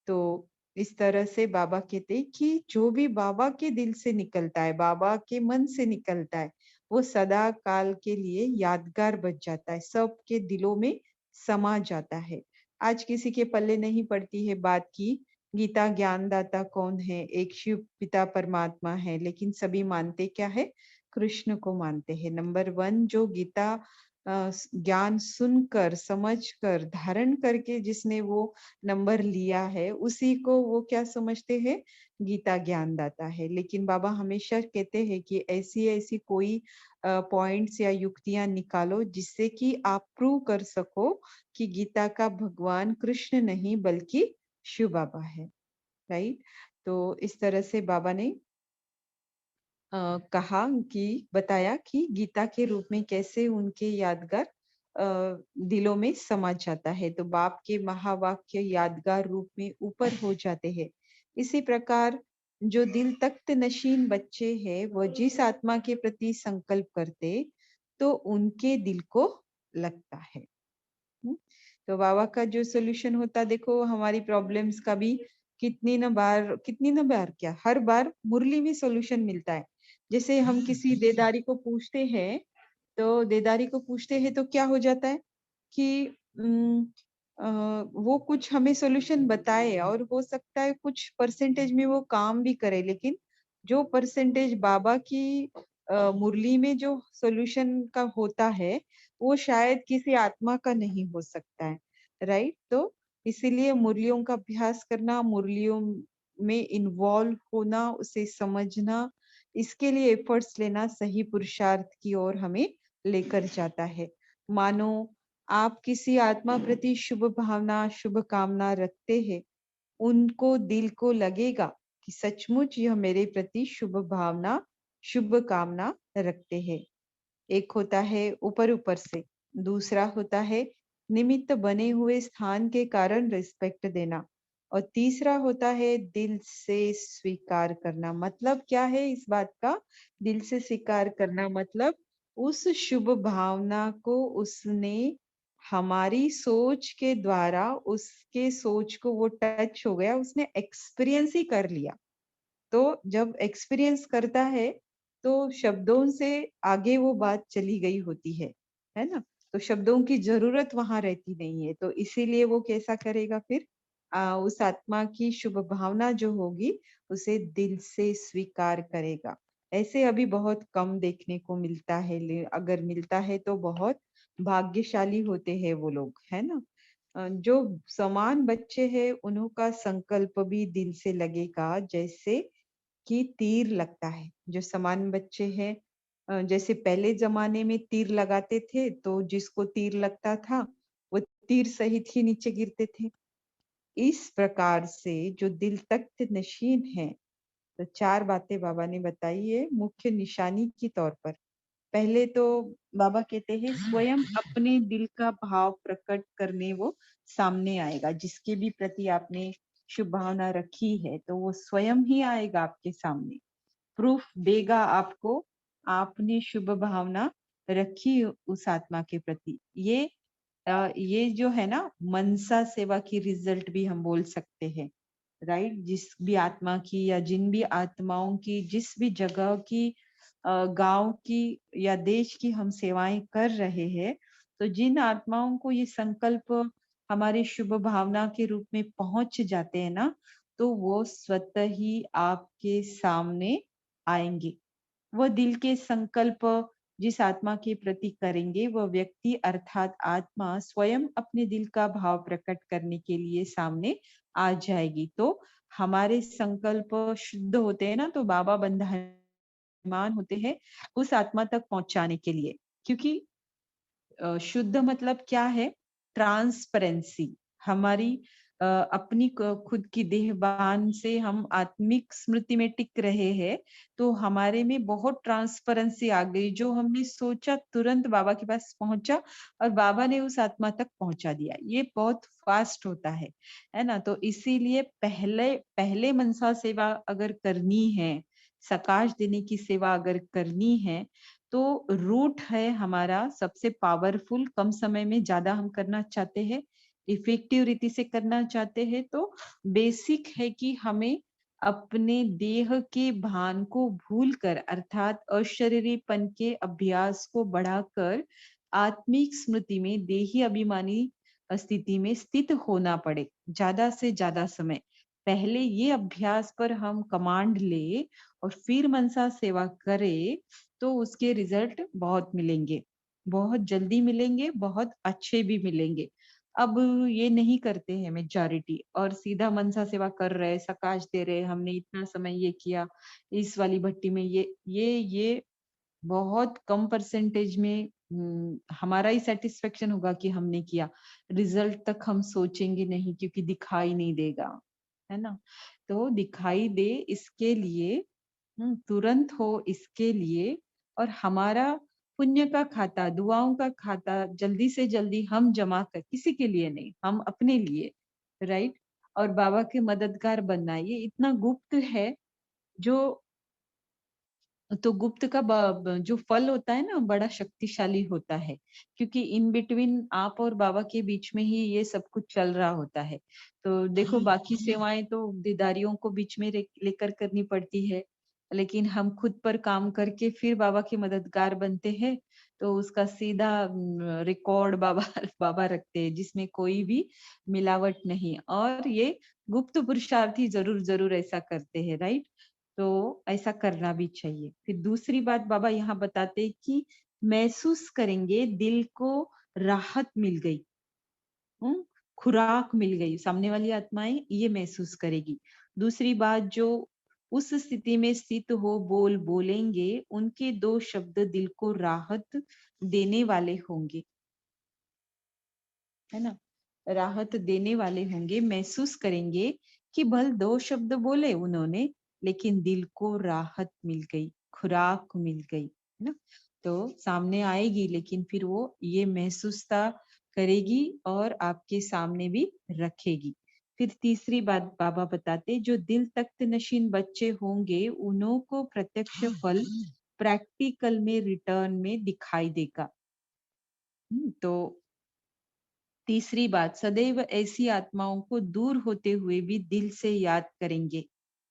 तो इस तरह से बाबा कहते हैं कि जो भी बाबा के दिल से निकलता है, बाबा के मन से निकलता है, वो सदा काल के लिए यादगार बच जाता है, सबके दिलों में समा जाता है। आज किसी के पल्ले नहीं पड़ती है बात की गीता ज्ञानदाता कौन है, एक शिव पिता परमात्मा है, लेकिन सभी मानते क्या है? कृष्ण को मानते हैं। नंबर वन, जो गीता ज्ञान सुनकर, समझकर, धारण करके जिसने वो नंबर लिया है, उसी को वो क्या समझते हैं? गीता ज्ञानदाता है। लेकिन बाबा हमेशा कहते हैं कि ऐसी ऐसी कोई पॉइंट्स या युक्तियां निकालो जिससे कि आप प्रूव कर सको कि गीता का भगवान कृष्ण नहीं बल्कि शिव बाबा है। राइट? तो इस तरह से बाबा ने कहा कि बताया कि गीता के रूप में कैसे उनके यादगार दिलों में समा जाता है, तो बाप के महावाक्य यादगार रूप में ऊपर हो जाते हैं। इसी प्रकार जो दिल तख्त नशीन बच्चे हैं, वह जिस आत्मा के प्रति संकल्प करते, तो उनके दिल को लगता है। तो बाबा का जो सोल्यूशन होता, देखो हमारी प्रॉब्लम्स का भी कितनी न बार क्या, हर बार मुरली में सोल्यूशन मिलता है। जैसे हम किसी देदारी को पूछते हैं, तो देदारी को पूछते हैं तो क्या हो जाता है कि वो कुछ हमें सॉल्यूशन बताए, और हो सकता है कुछ परसेंटेज में वो काम भी करे, लेकिन जो परसेंटेज बाबा की मुरली में जो सॉल्यूशन का होता है, वो शायद किसी आत्मा का नहीं हो सकता है। राइट? तो इसीलिए मुरलियों का अभ्यास करना, मुरलियों में इन्वॉल्व होना, उसे समझना, इसके लिए एफर्ट्स लेना सही पुरुषार्थ की ओर हमें लेकर जाता है। मानो आप किसी आत्मा प्रति शुभ भावना, शुभ कामना रखते हैं, उनको दिल को लगेगा कि सचमुच यह मेरे प्रति शुभ भावना, शुभ कामना रखते हैं। एक होता है ऊपर ऊपर से, दूसरा होता है निमित्त बने हुए स्थान के कारण रिस्पेक्ट देना, और तीसरा होता है दिल से स्वीकार करना। मतलब क्या है इस बात का? दिल से स्वीकार करना मतलब उस शुभ भावना को उसने हमारी सोच के द्वारा, उसके सोच को वो टच हो गया, उसने एक्सपीरियंस ही कर लिया। तो जब एक्सपीरियंस करता है, तो शब्दों से आगे वो बात चली गई होती है ना? तो शब्दों की जरूरत वहां रहती नहीं है, तो इसीलिए वो कैसा करेगा फिर? उस आत्मा की शुभ भावना जो होगी, उसे दिल से स्वीकार करेगा। ऐसे अभी बहुत कम देखने को मिलता है, अगर मिलता है तो बहुत भाग्यशाली होते हैं वो लोग, है ना? जो समान बच्चे हैं, उन्हों का संकल्प भी दिल से लगेगा, जैसे कि तीर लगता है। जो समान बच्चे हैं, जैसे पहले जमाने में तीर लगाते थे, तो जिसको तीर लगता था वो तीर सहित ही नीचे गिरते थे। इस प्रकार से जो दिल तख्त नशीन है, तो चार बातें बाबा ने बताई है मुख्य निशानी के तौर पर। पहले तो बाबा कहते हैं स्वयं अपने दिल का भाव प्रकट करने वो सामने आएगा। जिसके भी प्रति आपने शुभ भावना रखी है, तो वो स्वयं ही आएगा आपके सामने, प्रूफ देगा आपको, आपने शुभ भावना रखी उस आत्मा के प्रति। ये जो है ना, मनसा सेवा की रिजल्ट भी हम बोल सकते हैं। राइट? जिस भी आत्मा की या जिन भी आत्माओं की, जिस भी जगह की, गांव की या देश की हम सेवाएं कर रहे हैं, तो जिन आत्माओं को ये संकल्प हमारी शुभ भावना के रूप में पहुंच जाते हैं ना, तो वो स्वतः ही आपके सामने आएंगे। वह दिल के संकल्प जिस आत्मा के प्रति करेंगे, वह व्यक्ति अर्थात आत्मा स्वयं अपने दिल का भाव प्रकट करने के लिए सामने आ जाएगी। तो हमारे संकल्प शुद्ध होते हैं ना, तो बाबा बंधनमान होते हैं उस आत्मा तक पहुंचाने के लिए। क्योंकि शुद्ध मतलब क्या है? ट्रांसपेरेंसी। हमारी अपनी खुद की देहबान से हम आत्मिक स्मृति में टिक रहे हैं, तो हमारे में बहुत ट्रांसपेरेंसी आ गई। जो हमने सोचा तुरंत बाबा के पास पहुंचा और बाबा ने उस आत्मा तक पहुंचा दिया। ये बहुत फास्ट होता है ना? तो इसीलिए पहले पहले मनसा सेवा अगर करनी है, सकाश देने की सेवा अगर करनी है, तो रूट है हमारा सबसे पावरफुल। कम समय में ज्यादा हम करना चाहते हैं, इफेक्टिव रीति से करना चाहते हैं, तो बेसिक है कि हमें अपने देह के भान को भूलकर अर्थात अशरीरीपन के अभ्यास को बढ़ाकर आत्मिक स्मृति में देही अभिमानी स्थिति में स्थित होना पड़े ज्यादा से ज्यादा समय। पहले ये अभ्यास पर हम कमांड ले और फिर मनसा सेवा करे, तो उसके रिजल्ट बहुत मिलेंगे, बहुत जल्दी मिलेंगे, बहुत अच्छे भी मिलेंगे। अब ये नहीं करते हैं मेजॉरिटी, और सीधा मनसा सेवा कर रहे, सकाश दे रहे, हमने इतना समय ये किया, इस वाली भट्टी में ये बहुत कम परसेंटेज में हमारा ही सेटिस्फेक्शन होगा कि हमने किया। रिजल्ट तक हम सोचेंगे नहीं, क्योंकि दिखाई नहीं देगा, है ना? तो दिखाई दे इसके लिए, तुरंत हो इसके लिए, और हमारा पुण्य का खाता, दुआओं का खाता जल्दी से जल्दी हम जमा कर, किसी के लिए नहीं, हम अपने लिए, राइट? और बाबा के मददगार बनना ये इतना गुप्त है। जो तो गुप्त का जो फल होता है ना, बड़ा शक्तिशाली होता है, क्योंकि इन बिटवीन आप और बाबा के बीच में ही ये सब कुछ चल रहा होता है। तो देखो, बाकी सेवाएं तो दीदारियों को बीच में लेकर करनी पड़ती है, लेकिन हम खुद पर काम करके फिर बाबा के मददगार बनते हैं। तो उसका सीधा रिकॉर्ड बाबा बाबा रखते हैं, जिसमें कोई भी मिलावट नहीं। और ये गुप्त पुरुषार्थी जरूर जरूर ऐसा करते हैं, राइट? तो ऐसा करना भी चाहिए। फिर दूसरी बात बाबा यहाँ बताते हैं कि महसूस करेंगे दिल को राहत मिल गई, हम्म, खुराक मिल गई, सामने वाली आत्माएं ये महसूस करेगी। दूसरी बात, जो उस स्थिति में स्थित हो बोलेंगे, उनके दो शब्द दिल को राहत देने वाले होंगे, है ना? राहत देने वाले होंगे। महसूस करेंगे कि भल दो शब्द बोले उन्होंने, लेकिन दिल को राहत मिल गई, खुराक मिल गई, है ना? तो सामने आएगी, लेकिन फिर वो ये महसूसता करेगी और आपके सामने भी रखेगी। फिर तीसरी बात बाबा बताते, जो दिल तख्त नशीन बच्चे होंगे, उन्हों को प्रत्यक्ष फल प्रैक्टिकल में रिटर्न में दिखाई देगा। तो तीसरी बात, सदैव ऐसी आत्माओं को दूर होते हुए भी दिल से याद करेंगे,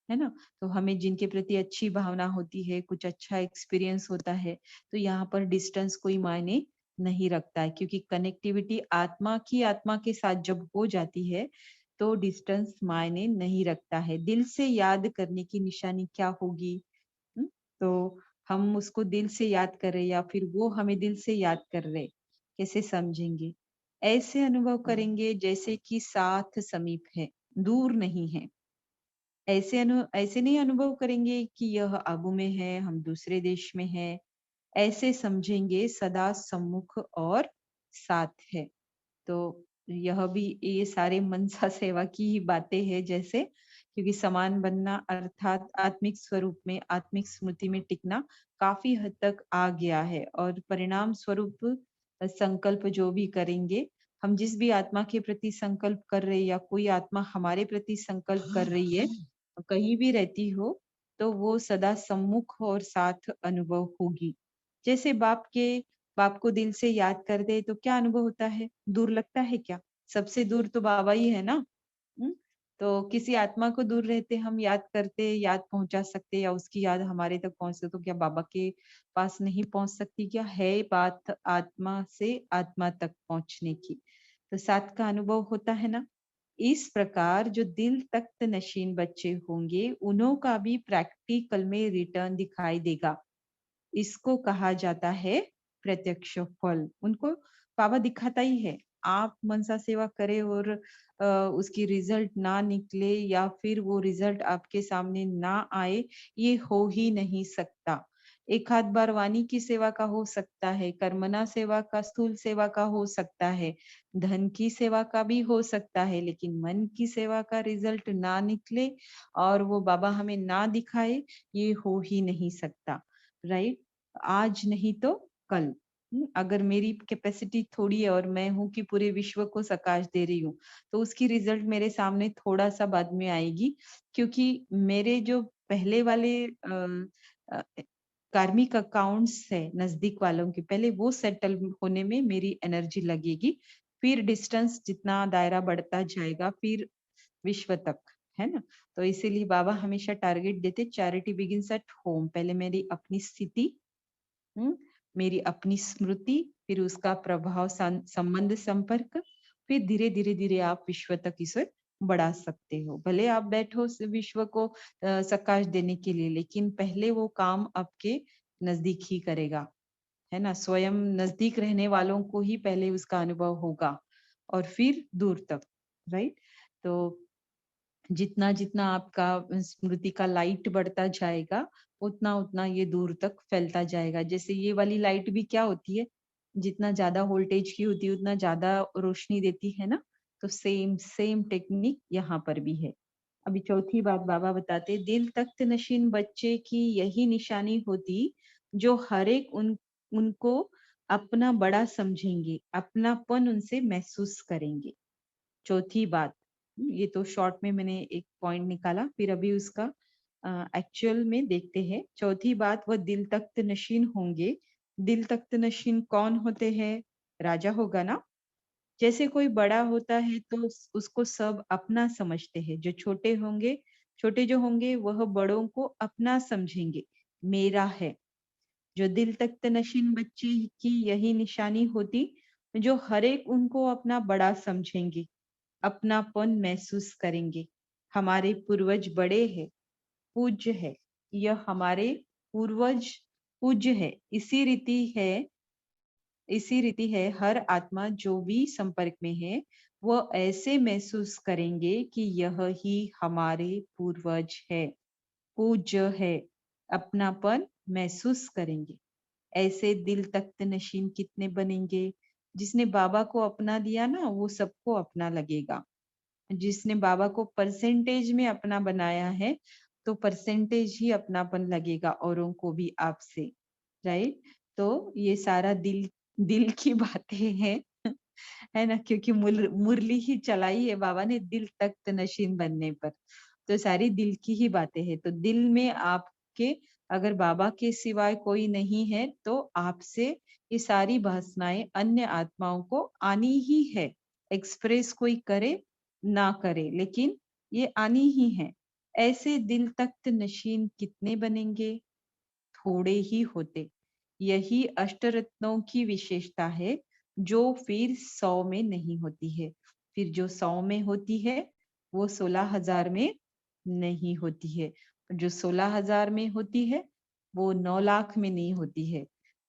है ना? तो हमें जिनके प्रति अच्छी भावना होती है, कुछ अच्छा एक्सपीरियंस होता है, तो यहाँ पर डिस्टेंस कोई मायने नहीं रखता है, क्योंकि कनेक्टिविटी आत्मा की आत्मा के साथ जब हो जाती है, तो डिस्टेंस मायने नहीं रखता है। दिल से याद करने की निशानी क्या होगी? हम्म, तो हम उसको दिल से याद कर रहे, या फिर वो हमें दिल से याद कर रहे, कैसे समझेंगे? ऐसे अनुभव करेंगे जैसे कि साथ समीप है, दूर नहीं है। ऐसे नहीं अनुभव करेंगे कि यह आगू में है, हम दूसरे देश में है। ऐसे समझेंगे सदा सम्मुख और साथ है। तो यह भी, ये सारे मनसा सेवा की ही बातें हैं जैसे, क्योंकि समान बनना अर्थात आत्मिक स्वरूप में, आत्मिक स्मृति में टिकना काफी हद तक आ गया है। और परिणाम स्वरूप संकल्प जो भी करेंगे, हम जिस भी आत्मा के प्रति संकल्प कर रहे हैं, या कोई आत्मा हमारे प्रति संकल्प कर रही है, कहीं भी रहती हो, तो वो सदा सम्मुख और साथ अनुभव होगी। जैसे बाप को दिल से याद कर दे, तो क्या अनुभव होता है? दूर लगता है क्या? सबसे दूर तो बाबा ही है ना। हम्म? तो किसी आत्मा को दूर रहते हम याद करते, याद पहुंचा सकते, या उसकी याद हमारे तक पहुंचते, तो क्या बाबा के पास नहीं पहुंच सकती? क्या है बात आत्मा से आत्मा तक पहुंचने की? तो साथ का अनुभव होता है ना। इस प्रकार जो दिल तख्त नशीन बच्चे होंगे, उन्हों का भी प्रैक्टिकल में रिटर्न दिखाई देगा। इसको कहा जाता है प्रत्यक्ष फल। उनको बाबा दिखाता ही है। आप मनसा सेवा करें और उसकी रिजल्ट ना निकले, या फिर वो रिजल्ट आपके सामने ना आए, ये हो ही नहीं सकता। एक आध बार वाणी की सेवा का हो सकता है, कर्मना सेवा का, स्थूल सेवा का हो सकता है, धन की सेवा का भी हो सकता है, लेकिन मन की सेवा का रिजल्ट ना निकले और वो बाबा हमें ना दिखाए, ये हो ही नहीं सकता। राइट? आज नहीं तो कल। अगर मेरी कैपेसिटी थोड़ी है और मैं हूँ कि पूरे विश्व को प्रकाश दे रही हूँ, तो उसकी रिजल्ट मेरे सामने थोड़ा सा बाद में आएगी, क्योंकि मेरे जो पहले वाले अ, कार्मिक अकाउंट्स है नजदीक वालों के, पहले वो सेटल होने में मेरी एनर्जी लगेगी। फिर डिस्टेंस जितना दायरा बढ़ता जाएगा, फिर विश्व तक, है ना। तो इसीलिए बाबा हमेशा टारगेट देते, चैरिटी बिगिंस एट होम। पहले मेरी अपनी स्थिति, हम्म, मेरी अपनी स्मृति, फिर उसका प्रभाव, संबंध, संपर्क, फिर धीरे धीरे धीरे आप विश्व तक इसे बढ़ा सकते हो। भले आप बैठो विश्व को प्रकाश देने के लिए, लेकिन पहले वो काम आपके नजदीक ही करेगा, है ना। स्वयं नजदीक रहने वालों को ही पहले उसका अनुभव होगा, और फिर दूर तक। राइट? तो जितना जितना आपका स्मृति का लाइट बढ़ता जाएगा, उतना उतना ये दूर तक फैलता जाएगा। जैसे ये वाली लाइट भी क्या होती है, जितना ज्यादा वोल्टेज की होती है उतना ज्यादा रोशनी देती है ना। तो सेम सेम टेक्निक यहाँ पर भी है। अभी चौथी बात बाबा बताते, दिल तख्त नशीन बच्चे की यही निशानी होती, जो हर एक उनको अपना बड़ा समझेंगे, अपनापन उनसे महसूस करेंगे। चौथी बात, ये तो शॉर्ट में मैंने एक पॉइंट निकाला, फिर अभी उसका एक्चुअल में देखते हैं। चौथी बात, वह दिल तख्त नशीन होंगे। दिल तख्त नशीन कौन होते हैं? राजा होगा ना। जैसे कोई बड़ा होता है तो उसको सब अपना समझते हैं। जो छोटे होंगे, छोटे जो होंगे वह बड़ों को अपना समझेंगे, मेरा है। जो दिल तख्त नशीन बच्चे की यही निशानी होती, जो हर एक उनको अपना बड़ा समझेंगे, अपनापन महसूस करेंगे। हमारे पूर्वज बड़े हैं, पूज्य है। यह हमारे पूर्वज पूज्य है। इसी रीति है हर आत्मा जो भी संपर्क में है, वह ऐसे महसूस करेंगे कि यह ही हमारे पूर्वज है, पूज्य है। अपनापन महसूस करेंगे। ऐसे दिल तख्त नशीन कितने बनेंगे? जिसने बाबा को अपना दिया ना, वो सबको अपना लगेगा। जिसने बाबा को परसेंटेज में अपना बनाया है, तो परसेंटेज ही अपनापन लगेगा औरों को भी आपसे। राइट? तो ये सारा दिल दिल की बातें हैं, है ना, क्योंकि मुरली ही चलाई है बाबा ने दिल तख्त नशीन बनने पर। तो सारी दिल की ही बातें हैं। तो दिल में आपके अगर बाबा के सिवाय कोई नहीं है, तो आपसे ये सारी भावनाएं अन्य आत्माओं को आनी ही है। एक्सप्रेस कोई करे ना करे, लेकिन ये आनी ही है। ऐसे दिल तख्त नशीन कितने बनेंगे? थोड़े ही होते। यही अष्टरत्नों की विशेषता है, जो फिर 100 में नहीं होती है। फिर जो 100 में होती है, वो 16,000 में नहीं होती है। जो 16,000 में होती है, वो 9 लाख में नहीं होती है।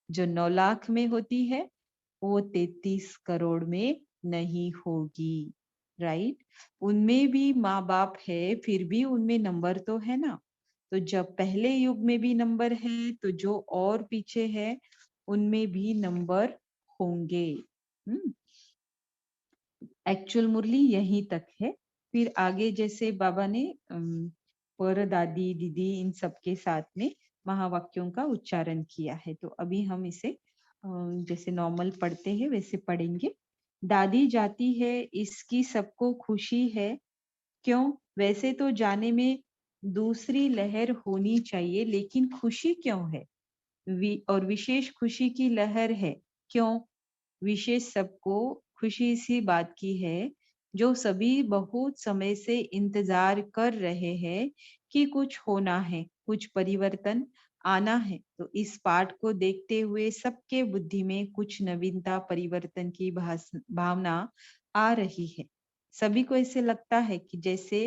जो 9 लाख में होती है, वो 33 करोड़ में नहीं होगी। राइट? उनमें भी माँ बाप है, फिर भी उनमें नंबर तो है ना। तो जब पहले युग में भी नंबर है, तो जो और पीछे है उनमें भी नंबर होंगे। एक्चुअल मुरली यहीं तक है। फिर आगे जैसे बाबा ने पर दादी दीदी इन सबके साथ में महावाक्यों का उच्चारण किया है। तो अभी हम इसे जैसे नॉर्मल पढ़ते हैं वैसे पढ़ेंगे। दादी जाती है, इसकी सबको खुशी है। क्यों? वैसे तो जाने में दूसरी लहर होनी चाहिए, लेकिन खुशी क्यों है? और विशेष खुशी की लहर है। क्यों? विशेष सबको खुशी इसी बात की है, जो सभी बहुत समय से इंतजार कर रहे हैं कि कुछ होना है, कुछ परिवर्तन आना है। तो इस पाठ को देखते हुए सबके बुद्धि में कुछ नवीनता, परिवर्तन की भावना आ रही है। सभी को ऐसे लगता है कि जैसे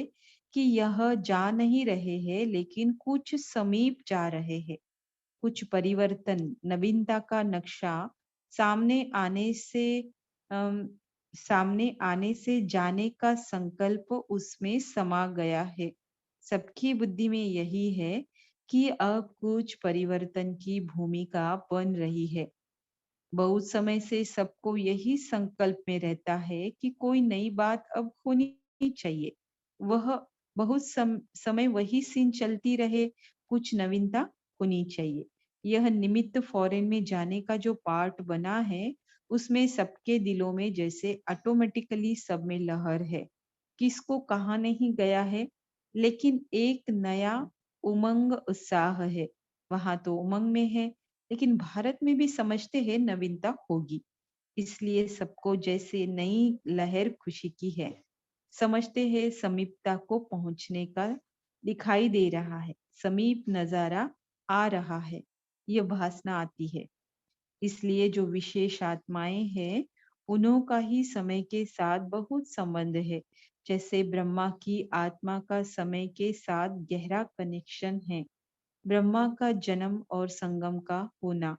कि यह जा नहीं रहे हैं, लेकिन कुछ समीप जा रहे हैं। कुछ परिवर्तन, नवीनता का नक्शा सामने आने से अम, सामने आने से जाने का संकल्प उसमें समा गया है। सबकी बुद्धि में यही है कि अब कुछ परिवर्तन की भूमिका बन रही है। बहुत समय से सबको यही संकल्प में रहता है कि कोई नई बात अब होनी चाहिए। वह बहुत समय वही सीन चलती रहे, कुछ नवीनता होनी चाहिए। यह निमित्त फॉरेन में जाने का जो पार्ट बना है, उसमें सबके दिलों में जैसे ऑटोमेटिकली सब में लहर है। किसको कहा नहीं गया है, लेकिन एक नया उमंग उत्साह है। वहां तो उमंग में है, लेकिन भारत में भी समझते हैं नवीनता होगी। इसलिए सबको जैसे नई लहर खुशी की है। समझते हैं समीपता को पहुंचने का दिखाई दे रहा है। समीप नजारा आ रहा है। यह भासना आती है। इसलिए जो विशेष आत्माएं हैं, उन्हों का ही समय के साथ बहुत संबंध है। जैसे ब्रह्मा की आत्मा का समय के साथ गहरा कनेक्शन है। ब्रह्मा का जन्म और संगम का होना,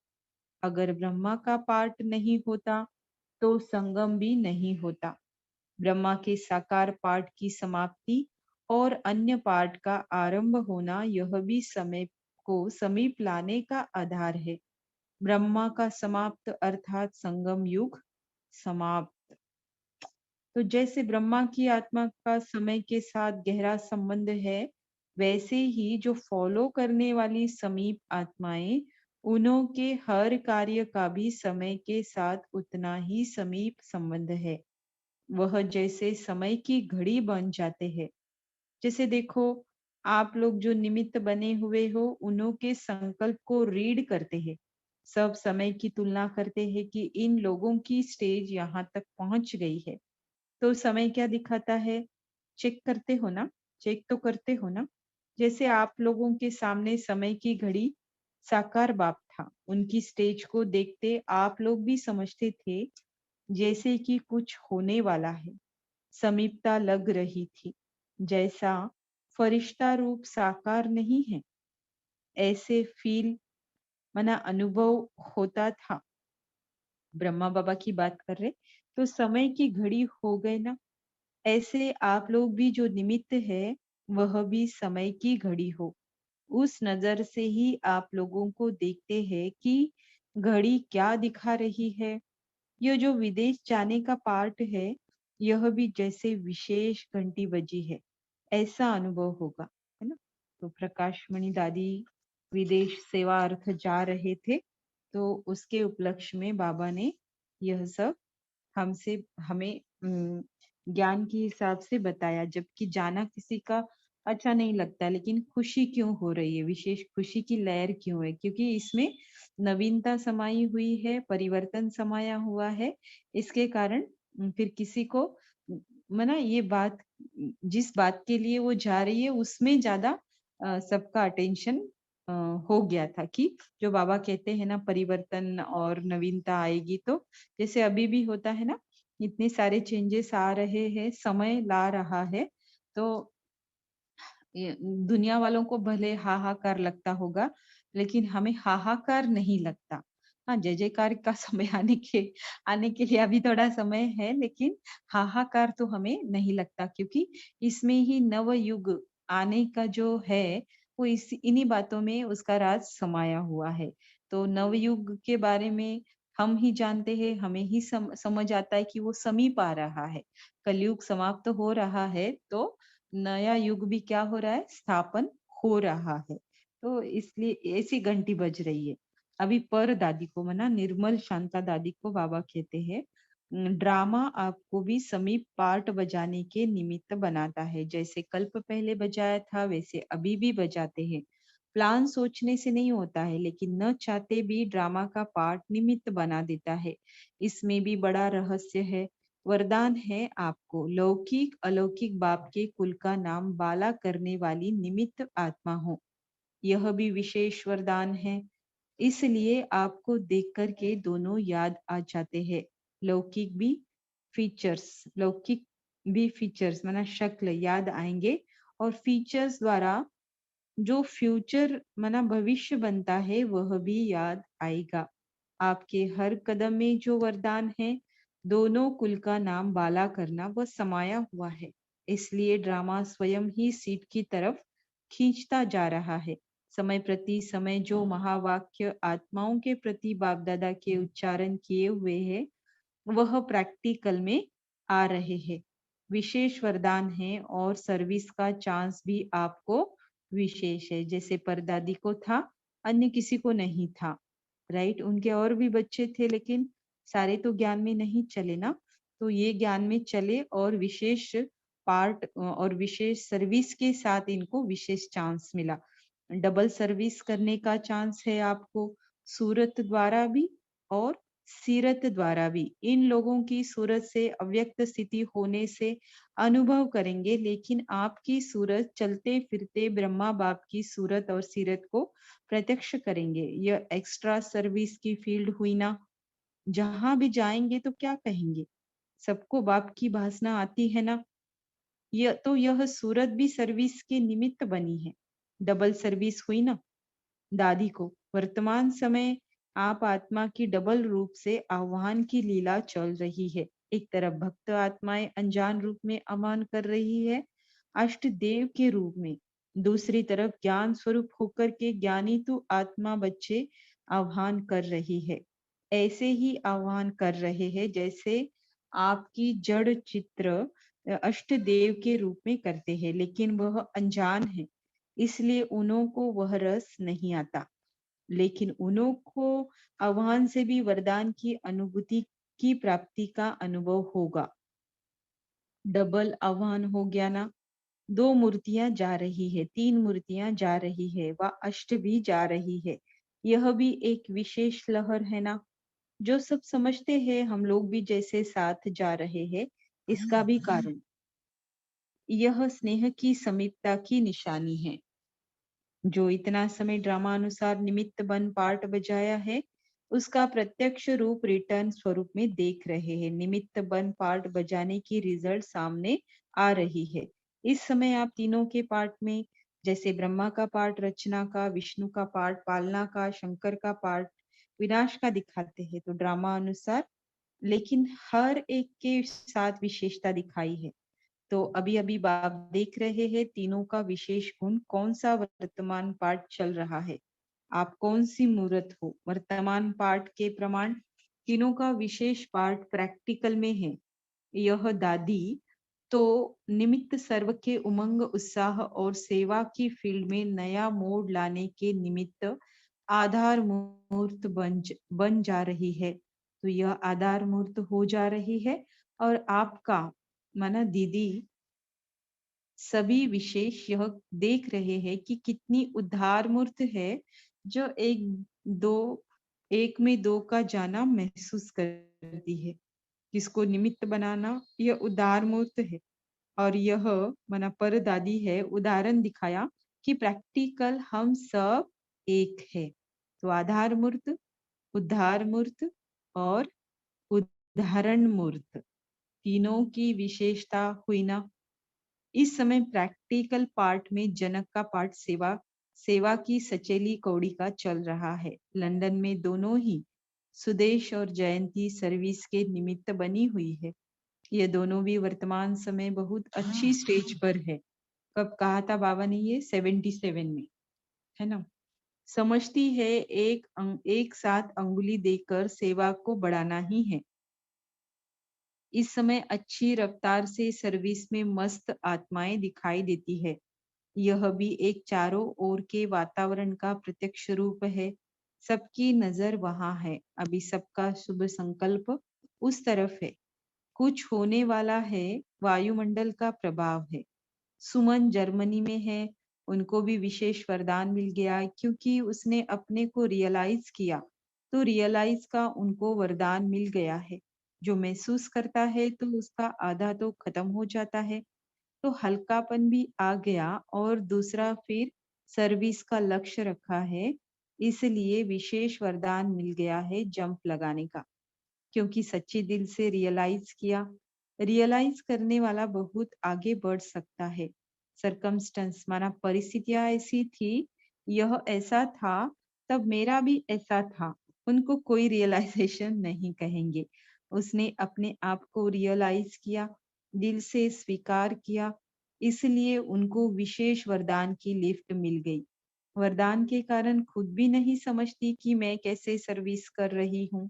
अगर ब्रह्मा का पार्ट नहीं होता तो संगम भी नहीं होता। ब्रह्मा के साकार पार्ट की समाप्ति और अन्य पार्ट का आरंभ होना, यह भी समय को समीप लाने का आधार है। ब्रह्मा का समाप्त अर्थात संगम युग समाप्त। तो जैसे ब्रह्मा की आत्मा का समय के साथ गहरा संबंध है, वैसे ही जो फॉलो करने वाली समीप आत्माएं, उन्हों के हर कार्य का भी समय के साथ उतना ही समीप संबंध है। वह जैसे समय की घड़ी बन जाते हैं। जैसे देखो, आप लोग जो निमित्त बने हुए हो, उन्हों के संकल्प को रीड करते हैं। सब समय की तुलना करते हैं कि इन लोगों की स्टेज यहाँ तक पहुंच गई है। तो समय क्या दिखाता है? चेक करते हो ना? चेक तो करते हो ना? जैसे आप लोगों के सामने समय की घड़ी साकार बाप था। उनकी स्टेज को देखते आप लोग भी समझते थे जैसे कि कुछ होने वाला है। समीपता लग रही थी। जैसा फरिश्ता रूप साकार नहीं है, ऐसे फील मना अनुभव होता था। ब्रह्मा बाबा की बात कर रहे, तो समय की घड़ी हो गए ना। ऐसे आप लोग भी जो निमित्त है, वह भी समय की घड़ी हो। उस नजर से ही आप लोगों को देखते हैं कि घड़ी क्या दिखा रही है। यह जो विदेश जाने का पार्ट है, यह भी जैसे विशेष घंटी बजी है, ऐसा अनुभव होगा, है ना। तो प्रकाशमणि दादी विदेश सेवा अर्थ जा रहे थे, तो उसके उपलक्ष्य में बाबा ने यह सब हमसे हमें ज्ञान के हिसाब से बताया। जबकि जाना किसी का अच्छा नहीं लगता, लेकिन खुशी क्यों हो रही है, विशेष खुशी की लहर क्यों है? क्योंकि इसमें नवीनता समाई हुई है, परिवर्तन समाया हुआ है। इसके कारण फिर किसी को मना ये बात, जिस बात के लिए वो जा रही है उसमें ज्यादा सबका अटेंशन हो गया था कि जो बाबा कहते हैं ना, परिवर्तन और नवीनता आएगी। तो जैसे अभी भी होता है ना, इतने सारे चेंजेस आ रहे हैं, समय ला रहा है। तो दुनिया वालों को भले हाहाकार लगता होगा, लेकिन हमें हाहाकार नहीं लगता। हाँ, जय जयकार का समय आने के लिए अभी थोड़ा समय है, लेकिन हाहाकार तो हमें नहीं लगता, क्योंकि इसमें ही नव युग आने का जो है, वो इस इन्हीं बातों में उसका राज समाया हुआ है। तो नवयुग के बारे में हम ही जानते हैं, हमें ही समझ आता है कि वो समीप आ रहा है। कलयुग समाप्त हो रहा है, तो नया युग भी क्या हो रहा है, स्थापन हो रहा है। तो इसलिए ऐसी घंटी बज रही है। अभी पर दादी को मना निर्मल शांता दादी को बाबा कहते हैं, ड्रामा आपको भी समीप पार्ट बजाने के निमित्त बनाता है। जैसे कल्प पहले बजाया था, वैसे अभी भी बजाते हैं। प्लान सोचने से नहीं होता है, लेकिन न चाहते भी ड्रामा का पार्ट निमित्त बना देता है। इसमें भी बड़ा रहस्य है। वरदान है आपको, लौकिक अलौकिक बाप के कुल का नाम बाला करने वाली निमित्त आत्मा हो। यह भी विशेष वरदान है। इसलिए आपको देख कर के दोनों याद आ जाते हैं। लौकिक भी लौकिक भी फीचर्स माना शक्ल याद आएंगे, और फीचर्स द्वारा जो फ्यूचर माना भविष्य बनता है वह भी याद आएगा। आपके हर कदम में जो वरदान है, दोनों कुल का नाम बाला करना, वह समाया हुआ है। इसलिए ड्रामा स्वयं ही सीट की तरफ खींचता जा रहा है। समय प्रति समय जो महावाक्य आत्माओं के प्रति बाप दादा के उच्चारण किए हुए हैं, वह प्रैक्टिकल में आ रहे हैं। विशेष वरदान है और सर्विस का चांस भी आपको विशेष है। जैसे परदादी को था, अन्य किसी को नहीं था, राइट। उनके और भी बच्चे थे, लेकिन सारे तो ज्ञान में नहीं चले ना, तो ये ज्ञान में चले और विशेष पार्ट और विशेष सर्विस के साथ इनको विशेष चांस मिला। डबल सर्विस करने का चांस है आपको, सूरत द्वारा भी और सीरत द्वारा भी। इन लोगों की सूरत से अव्यक्त स्थिति होने से अनुभव करेंगे, लेकिन आपकी सूरत चलते फिरते ब्रह्मा बाप की सूरत और सीरत को प्रत्यक्ष करेंगे। यह एक्स्ट्रा सर्विस की फील्ड हुई ना। जहां भी जाएंगे तो क्या कहेंगे, सबको बाप की भासना आती है ना। यह सूरत भी सर्विस के निमित्त बनी है, डबल सर्विस हुई ना। दादी को वर्तमान समय आप आत्मा की डबल रूप से आह्वान की लीला चल रही है। एक तरफ भक्त आत्माएं अनजान रूप में आह्वान कर रही है अष्ट देव के रूप में, दूसरी तरफ ज्ञान स्वरूप होकर के ज्ञानी तो आत्मा बच्चे आह्वान कर रही है। ऐसे ही आह्वान कर रहे हैं जैसे आपकी जड़ चित्र अष्ट देव के रूप में करते हैं, लेकिन वह अनजान है, इसलिए उन्हों को वह रस नहीं आता। लेकिन उन्हों को आह्वान से भी वरदान की अनुभूति की प्राप्ति का अनुभव होगा। डबल आह्वान हो गया ना। दो मूर्तियां जा रही है, तीन मूर्तियां जा रही है, व अष्ट भी जा रही है। यह भी एक विशेष लहर है ना, जो सब समझते हैं। हम लोग भी जैसे साथ जा रहे हैं, इसका भी कारण यह स्नेह की समीपता की निशानी है। जो इतना समय ड्रामा अनुसार निमित्त बन पार्ट बजाया है, उसका प्रत्यक्ष रूप रिटर्न स्वरूप में देख रहे हैं। निमित्त बन पार्ट बजाने की रिजल्ट सामने आ रही है। इस समय आप तीनों के पार्ट में, जैसे ब्रह्मा का पार्ट रचना का, विष्णु का पार्ट पालना का, शंकर का पार्ट विनाश का दिखाते हैं, तो ड्रामा अनुसार, लेकिन हर एक के साथ विशेषता दिखाई है। तो अभी अभी आप देख रहे हैं तीनों का विशेष गुण, कौन सा वर्तमान पाठ चल रहा है, आप कौन सी मूर्त हो। वर्तमान पाठ के प्रमाण तीनों का विशेष पाठ प्रैक्टिकल में है। यह दादी तो निमित्त सर्व के उमंग उत्साह और सेवा की फील्ड में नया मोड़ लाने के निमित्त आधार मूर्त बन जा रही है। तो यह आधार मूर्त हो जा रही है, और आपका माना दीदी सभी विशेष यह देख रहे हैं कि कितनी उद्धार मूर्त है, जो एक में दो का जाना महसूस करती है। किसको निमित्त बनाना, यह उदार मूर्त है। और यह मना पर दादी है, उदाहरण दिखाया कि प्रैक्टिकल हम सब एक है। तो आधार मूर्त, उद्धार मूर्त और उदाहरण मूर्त, तीनों की विशेषता हुई ना। इस समय प्रैक्टिकल पार्ट में जनक का पार्ट सेवा की सचेली कौड़ी का चल रहा है। लंदन में दोनों ही सुदेश और जयंती सर्विस के निमित्त बनी हुई है। ये दोनों भी वर्तमान समय बहुत अच्छी स्टेज पर है। कब कहा था बाबा ने, ये 77 में है ना। समझती है एक साथ अंगुली देकर सेवा को बढ़ाना ही है। इस समय अच्छी रफ्तार से सर्विस में मस्त आत्माएं दिखाई देती है। यह भी एक चारों ओर के वातावरण का प्रत्यक्ष रूप है। सबकी नजर वहां है। अभी सबका शुभ संकल्प उस तरफ है। कुछ होने वाला है, वायुमंडल का प्रभाव है। सुमन जर्मनी में है, उनको भी विशेष वरदान मिल गया, क्योंकि उसने अपने को रियलाइज किया, तो रियलाइज का उनको वरदान मिल गया है। जो महसूस करता है तो उसका आधा तो खत्म हो जाता है, तो हल्कापन भी आ गया। और दूसरा फिर सर्विस का लक्ष्य रखा है, इसलिए विशेष वरदान मिल गया है जंप लगाने का, क्योंकि सच्चे दिल से रियलाइज किया। रियलाइज करने वाला बहुत आगे बढ़ सकता है। सरकमस्टेंस माना परिस्थितियां ऐसी थी, यह ऐसा था, तब मेरा भी ऐसा था, उनको कोई रियलाइजेशन नहीं कहेंगे। उसने अपने आप को रियलाइज किया, दिल से स्वीकार किया, इसलिए उनको विशेष वरदान की लिफ्ट मिल गई। वरदान के कारण खुद भी नहीं समझती कि मैं कैसे सर्विस कर रही हूँ,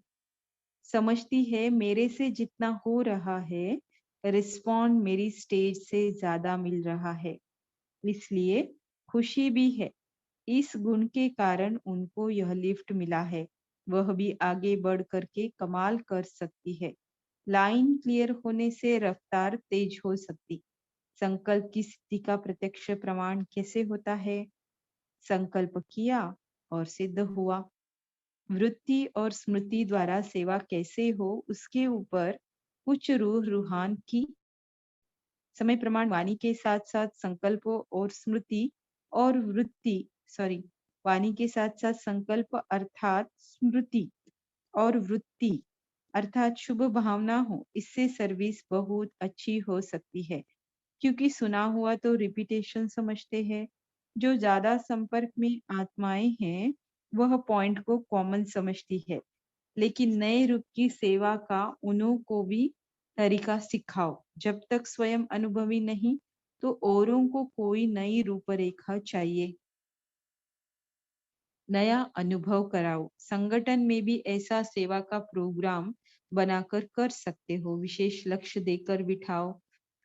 समझती है मेरे से जितना हो रहा है, रिस्पॉन्ड मेरी स्टेज से ज्यादा मिल रहा है, इसलिए खुशी भी है। इस गुण के कारण उनको यह लिफ्ट मिला है, वह भी आगे बढ़ करके कमाल कर सकती है। लाइन क्लियर होने से रफ्तार तेज हो सकती। संकल्प की सिद्धि का प्रत्यक्ष प्रमाण कैसे होता है? संकल्प किया और सिद्ध हुआ। वृत्ति और स्मृति द्वारा सेवा कैसे हो, उसके ऊपर कुछ रूह रूहान की समय प्रमाण वाणी के साथ साथ संकल्प और स्मृति और वृत्ति, सॉरी, वाणी के साथ साथ संकल्प अर्थात स्मृति और वृत्ति अर्थात शुभ भावना हो, इससे सर्विस बहुत अच्छी हो सकती है। क्योंकि सुना हुआ तो रिपीटेशन समझते हैं। जो ज्यादा संपर्क में आत्माएं हैं, वह पॉइंट को कॉमन समझती है। लेकिन नए रूप की सेवा का उन्हों को भी तरीका सिखाओ। जब तक स्वयं अनुभवी नहीं, तो औरों को कोई नई रूपरेखा चाहिए, नया अनुभव कराओ। संगठन में भी ऐसा सेवा का प्रोग्राम बनाकर कर सकते हो। विशेष लक्ष्य देकर बिठाओ,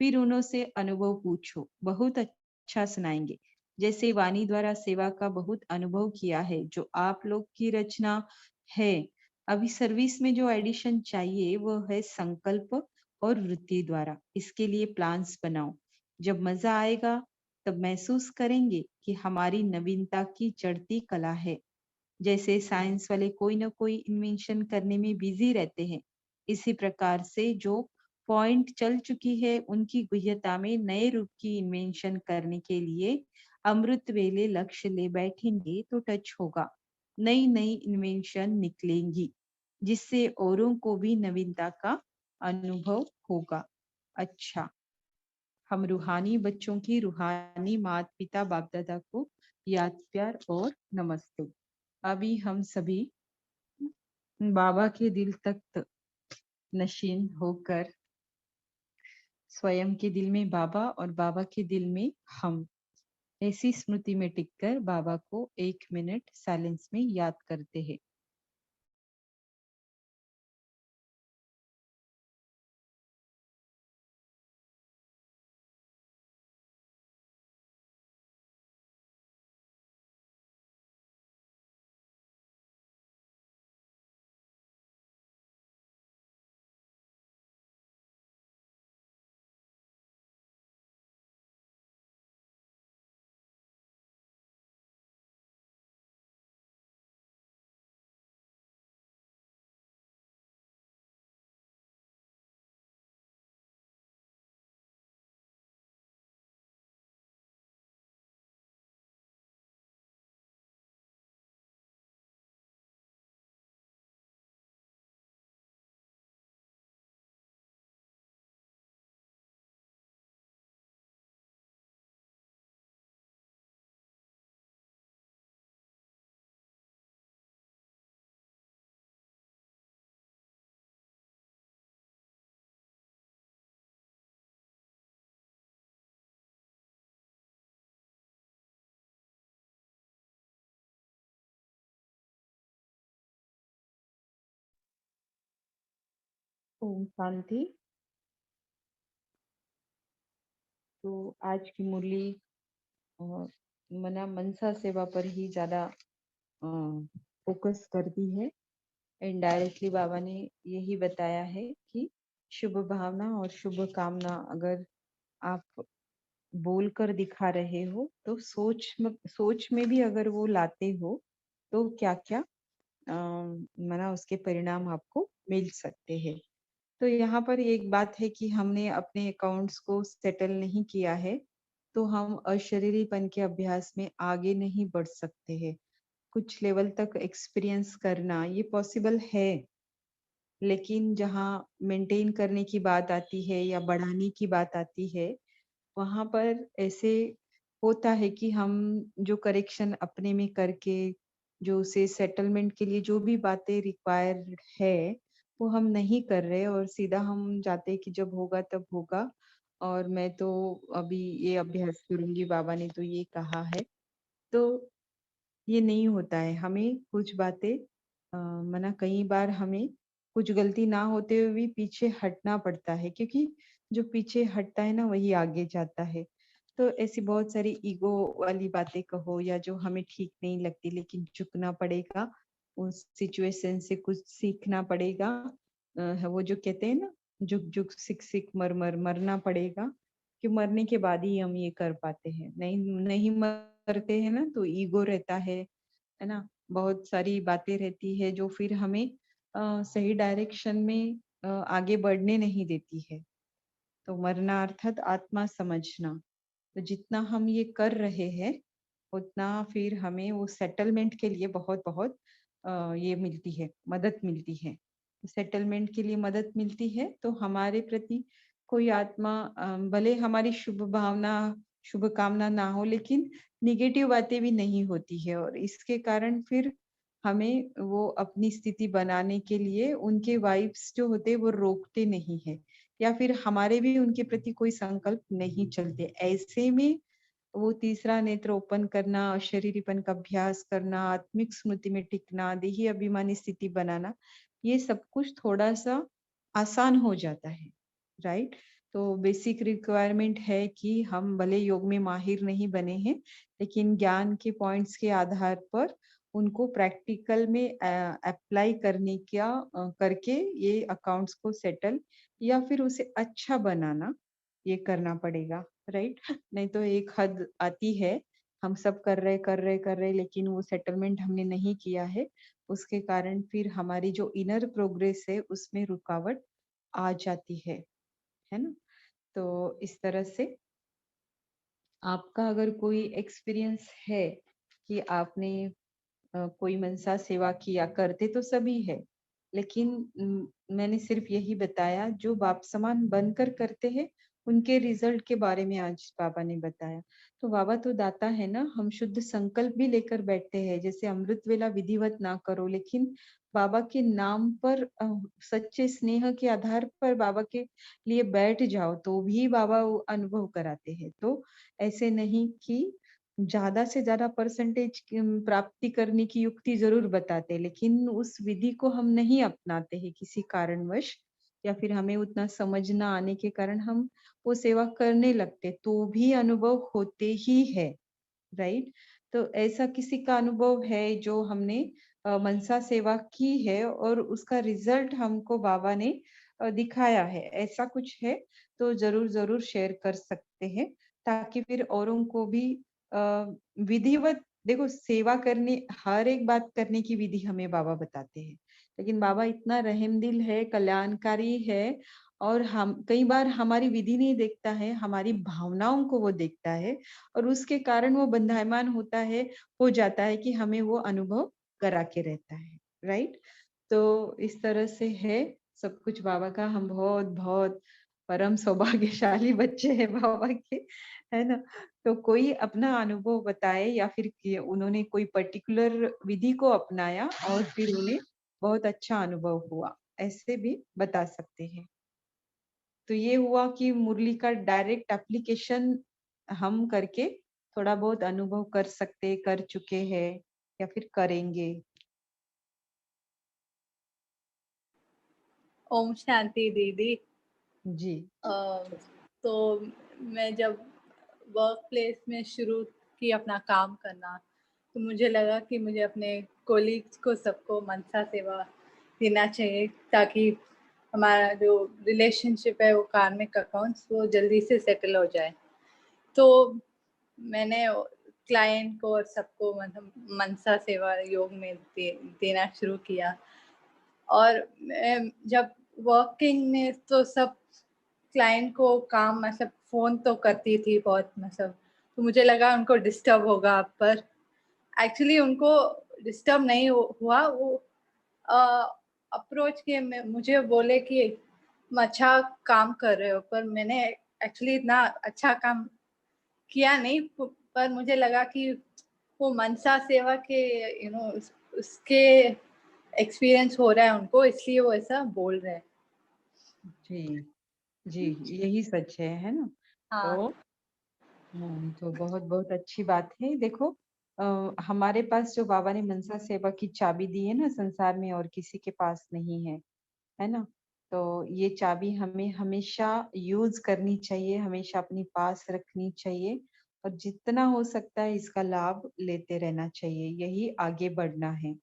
फिर उन्हों से अनुभव पूछो, बहुत अच्छा सुनाएंगे। जैसे वाणी द्वारा सेवा का बहुत अनुभव किया है, जो आप लोग की रचना है। अभी सर्विस में जो एडिशन चाहिए वो है संकल्प और वृत्ति द्वारा। इसके लिए प्लान्स बनाओ। जब मजा आएगा तब महसूस करेंगे कि हमारी नवीनता की चढ़ती कला है। जैसे साइंस वाले कोई ना कोई इन्वेंशन करने में बिजी रहते हैं, इसी प्रकार से जो पॉइंट चल चुकी है उनकी गुह्यता में नए रूप की इन्वेंशन करने के लिए अमृत वेले लक्ष्य ले बैठेंगे तो टच होगा, नई नई इन्वेंशन निकलेंगी, जिससे औरों को भी नवीनता का अनुभव होगा। अच्छा, हम रूहानी बच्चों की रूहानी माता पिता बाप दादा को याद, प्यार और नमस्ते। अभी हम सभी बाबा के दिल तक नशीन होकर स्वयं के दिल में बाबा और बाबा के दिल में हम, ऐसी स्मृति में टिककर बाबा को 1 मिनट साइलेंस में याद करते हैं। ओम शांति। तो आज की मुरली अ, मना मनसा सेवा पर ही ज्यादा फोकस करती है। इनडायरेक्टली बाबा ने यही बताया है कि शुभ भावना और शुभ कामना अगर आप बोल कर दिखा रहे हो, तो सोच में भी अगर वो लाते हो, तो क्या क्या मना उसके परिणाम आपको मिल सकते हैं। तो यहाँ पर एक बात है कि हमने अपने अकाउंट्स को सेटल नहीं किया है, तो हम अशरीरीपन के अभ्यास में आगे नहीं बढ़ सकते हैं। कुछ लेवल तक एक्सपीरियंस करना ये पॉसिबल है, लेकिन जहाँ मेंटेन करने की बात आती है या बढ़ाने की बात आती है, वहाँ पर ऐसे होता है कि हम जो करेक्शन अपने में करके, जो उसे सेटलमेंट के लिए जो भी बातें रिक्वायर्ड है, वो हम नहीं कर रहे और सीधा हम जाते हैं कि जब होगा तब होगा और मैं तो अभी ये अभ्यास करूँगी, बाबा ने तो ये कहा है। तो ये नहीं होता है। हमें कुछ बातें मना कई बार हमें कुछ गलती ना होते हुए भी पीछे हटना पड़ता है, क्योंकि जो पीछे हटता है ना वही आगे जाता है। तो ऐसी बहुत सारी ईगो वाली बातें कहो या जो हमें ठीक नहीं लगती, लेकिन झुकना पड़ेगा, उस सिचुएशन से कुछ सीखना पड़ेगा। वो जो कहते हैं ना, झुक झुक सिक सिक मर मर मरना पड़ेगा, कि मरने के बाद ही हम ये कर पाते हैं। नहीं नहीं मरते हैं ना तो ईगो रहता है ना? बहुत सारी बातें रहती है जो फिर हमें सही डायरेक्शन में आगे बढ़ने नहीं देती है। तो मरना अर्थात आत्मा समझना। तो जितना हम ये कर रहे हैं, उतना फिर हमें वो सेटलमेंट के लिए बहुत-बहुत ये मिलती है, मदद मिलती है। सेटलमेंट के लिए मदद मिलती है, तो हमारे प्रति कोई आत्मा भले हमारी शुभ कामना ना हो, लेकिन नेगेटिव बातें भी नहीं होती है और इसके कारण फिर हमें वो अपनी स्थिति बनाने के लिए उनके वाइब्स जो होते हैं वो रोकते नहीं है, या फिर हमारे भी उनके प्रति कोई संकल्प नहीं चलते। ऐसे में वो तीसरा नेत्र ओपन करना, अशरीरीपन का अभ्यास करना, आत्मिक स्मृति में टिकना, देही अभिमानी स्थिति बनाना, ये सब कुछ थोड़ा-सा आसान हो जाता है, राइट? तो बेसिक रिक्वायरमेंट है कि हम भले योग में माहिर नहीं बने हैं, लेकिन ज्ञान के पॉइंट्स के आधार पर उनको प्रैक्टिकल में अप्लाई करके ये अकाउंट्स को सेटल या फिर उसे अच्छा बनाना, ये करना पड़ेगा, राइट? नहीं तो एक हद आती है, हम सब कर रहे लेकिन वो सेटलमेंट हमने नहीं किया है, उसके कारण फिर हमारी जो इनर प्रोग्रेस है उसमें रुकावट आ जाती है ना? तो इस तरह से आपका अगर कोई एक्सपीरियंस है कि आपने कोई मनसा सेवा किया, करते तो सभी है, लेकिन मैंने सिर्फ यही बताया जो बाप समान बनकर करते हैं, उनके रिजल्ट के बारे में आज बाबा ने बताया। तो बाबा तो दाता है ना, हम शुद्ध संकल्प भी लेकर बैठते हैं, जैसे अमृत वेला विधिवत ना करो, लेकिन बाबा के नाम पर सच्चे स्नेह के आधार पर बाबा के लिए बैठ जाओ, तो भी बाबा वो अनुभव कराते हैं। तो ऐसे नहीं कि ज्यादा से ज्यादा परसेंटेज प्राप्ति करने की युक्ति जरूर बताते, लेकिन उस विधि को हम नहीं अपनाते हैं किसी कारणवश, या फिर हमें उतना समझ ना आने के कारण हम वो सेवा करने लगते, तो भी अनुभव होते ही है, राइट? तो ऐसा किसी का अनुभव है जो हमने मनसा सेवा की है और उसका रिजल्ट हमको बाबा ने दिखाया है, ऐसा कुछ है तो जरूर जरूर शेयर कर सकते हैं, ताकि फिर औरों को भी अ, विधिवत, देखो सेवा करने, हर एक बात करने की विधि हमें बाबा बताते हैं, लेकिन बाबा इतना रहमदिल है, कल्याणकारी है, और हम कई बार हमारी विधि नहीं देखता है, हमारी भावनाओं को वो देखता है, और उसके कारण वो बंधायमान होता है, हो जाता है कि हमें वो अनुभव करा के रहता है, राइट? तो इस तरह से है सब कुछ बाबा का, हम बहुत बहुत परम सौभाग्यशाली बच्चे हैं बाबा के, है ना? तो कोई अपना अनुभव बताए या फिर कि उन्होंने कोई पर्टिकुलर विधि को अपनाया और फिर उन्हें बहुत अच्छा अनुभव हुआ, ऐसे भी बता सकते हैं। तो ये हुआ कि मुरली का डायरेक्ट एप्लीकेशन हम करके थोड़ा बहुत अनुभव कर सकते, कर चुके हैं या फिर करेंगे। ओम शांति दीदी। जी। अ, तो मैं जब वर्क प्लेस में शुरू की अपना काम करना, तो मुझे लगा कि मुझे अपने कोलीग्स को सबको मनसा सेवा देना चाहिए, ताकि हमारा जो रिलेशनशिप है वो कार्मिक अकाउंट्स वो जल्दी से सेटल हो जाए। तो मैंने क्लाइंट को और सबको मतलब मनसा सेवा योग में देना शुरू किया। और मैं जब वर्किंग में तो सब क्लाइंट को काम मतलब फ़ोन तो करती थी बहुत मतलब, तो मुझे लगा उनको डिस्टर्ब होगा पर एक्चुअली उनको डिस्टर्ब नहीं हुआ वो अ, अप्रोच किए मुझे बोले कि तुम अच्छा काम कर रहे हो पर मैंने एक्चुअली इतना अच्छा काम किया नहीं पर मुझे लगा कि वो मनसा सेवा के उसके एक्सपीरियंस हो रहा है उनको इसलिए वो ऐसा बोल रहे हैं। जी, जी, यही सच है ना? हाँ, तो तो बहुत-बहुत अच्छी बात है। देखो हमारे पास जो बाबा ने मनसा सेवा की चाबी दी है ना संसार में और किसी के पास नहीं है, है ना? तो ये चाबी हमें हमेशा यूज़ करनी चाहिए, हमेशा अपनी पास रखनी चाहिए और जितना हो सकता है इसका लाभ लेते रहना चाहिए, यही आगे बढ़ना है।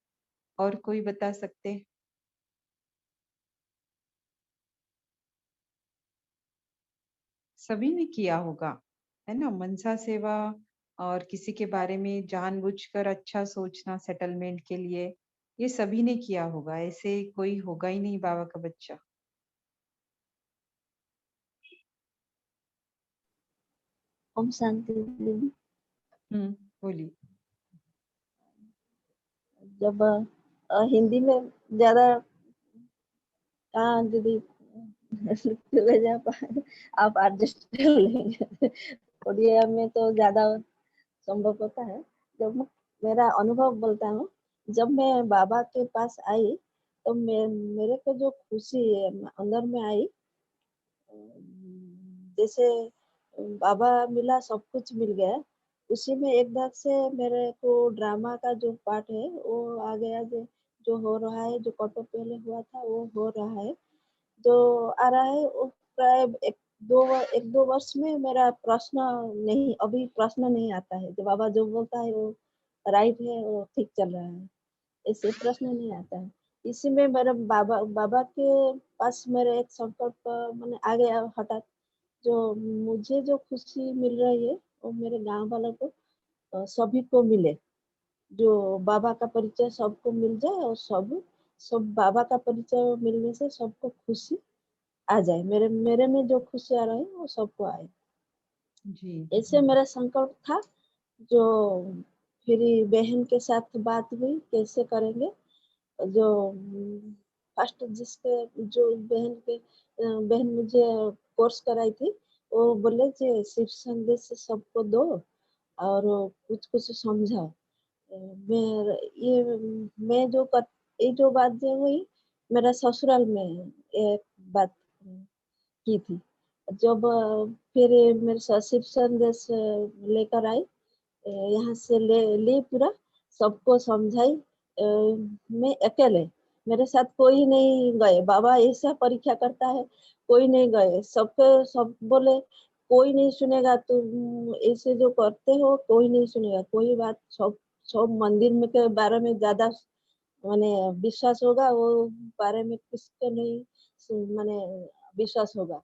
और कोई बता सकते? सभी ने किया होगा, है ना? मनसा सेवा और किसी के बारे में जानबूझकर अच्छा सोचना सेटलमेंट के लिए, ये सभी ने किया होगा। ऐसे कोई होगा ही नहीं बाबा का बच्चा। ओम शांति दीदी। हुँ, बोलिए। जब हिंदी में ज्यादा हाँ दीदी भेजा आप एडजस्ट कर लेंगे। उड़िया में तो ज्यादा संभव होता है। जब मेरा अनुभव बोलता हूँ, जब मैं बाबा के पास आई तो मेरे को जो खुशी अंदर में आई, जैसे बाबा मिला सब कुछ मिल गया। उसी में एकदम से मेरे को ड्रामा का जो पार्ट है वो आ गया, जो जो हो रहा है, जो कटो पहले हुआ था वो हो रहा है, जो आ रहा है वो प्राय एक दो वर्ष में मेरा प्रश्न नहीं, अभी प्रश्न नहीं आता है। जो बाबा जो बोलता है वो राइट है, वो ठीक चल रहा है, ऐसे प्रश्न नहीं आता है। इसी में मेरा बाबा बाबा के पास मेरे एक संकल्प मैंने आ गया हठात, जो मुझे जो खुशी मिल रही है वो मेरे गांव वालों को सभी को मिले। जो बाबा का परिचय सबको मिल जाए और सब सब बाबा का परिचय मिलने से सबको खुशी आ जाए। मेरे मेरे में जो खुशी आ रही है वो सबको आए, जी, ऐसे मेरा संकल्प था। जो फिर बहन के साथ बात हुई कैसे करेंगे, जो फर्स्ट जिसके जो बहन के बहन मुझे कोर्स कराई थी, वो बोले कि शिव संदेश सबको दो और कुछ कुछ समझाओ। मैं ये मैं जो कर ये जो बात जो हुई मेरा ससुराल में एक बात की थी। जब फिर मेरे शिव संदेश लेकर आई, यहाँ से ले पूरा सबको समझाई। मैं अकेले, मेरे साथ कोई नहीं गए। बाबा ऐसा परीक्षा करता है, कोई नहीं गए। सबके सब बोले कोई नहीं सुनेगा, तुम ऐसे जो करते हो कोई नहीं सुनेगा, कोई बात सब सब मंदिर में के बारे में ज्यादा माने विश्वास होगा, वो बारे में किसके नहीं माने विश्वास होगा।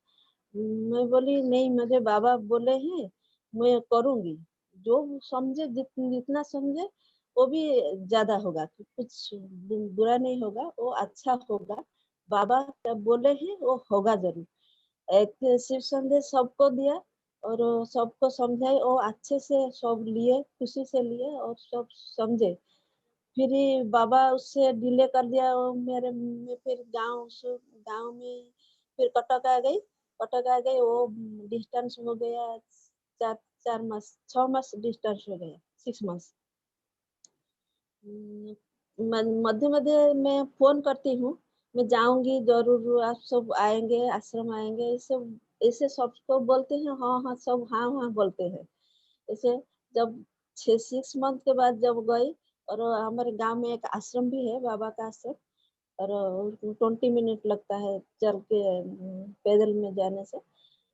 मैं बोली नहीं, मुझे बाबा बोले हैं मैं करूंगी, जो समझे जितना समझे वो भी ज्यादा होगा, कुछ बुरा नहीं होगा, वो अच्छा होगा। बाबा क्या बोले हैं वो होगा जरूर। एक शिव संदेश सबको दिया और सबको समझाए, वो अच्छे से सब लिए, खुशी से लिए और सब समझे। फिर ये बाबा उससे डिले कर दिया, वो मेरे में फिर गांव में फिर कटक आ गई। कटक आ गई, वो डिस्टेंस हो गया 4 4 मास 6 मास डिस्टेंस हो गया, 6 मास। मध्य मध्य मैं फोन करती हूँ, मैं जाऊंगी जरूर, आप सब आएंगे, आश्रम आएंगे, ऐसे ऐसे सबको बोलते हैं। हाँ हाँ सब हाँ हाँ बोलते हैं। ऐसे जब 6 मंथ के बाद जब गई, और हमारे गांव में एक आश्रम भी है, बाबा का आश्रम, और 20 मिनट लगता है चल के पैदल में जाने से।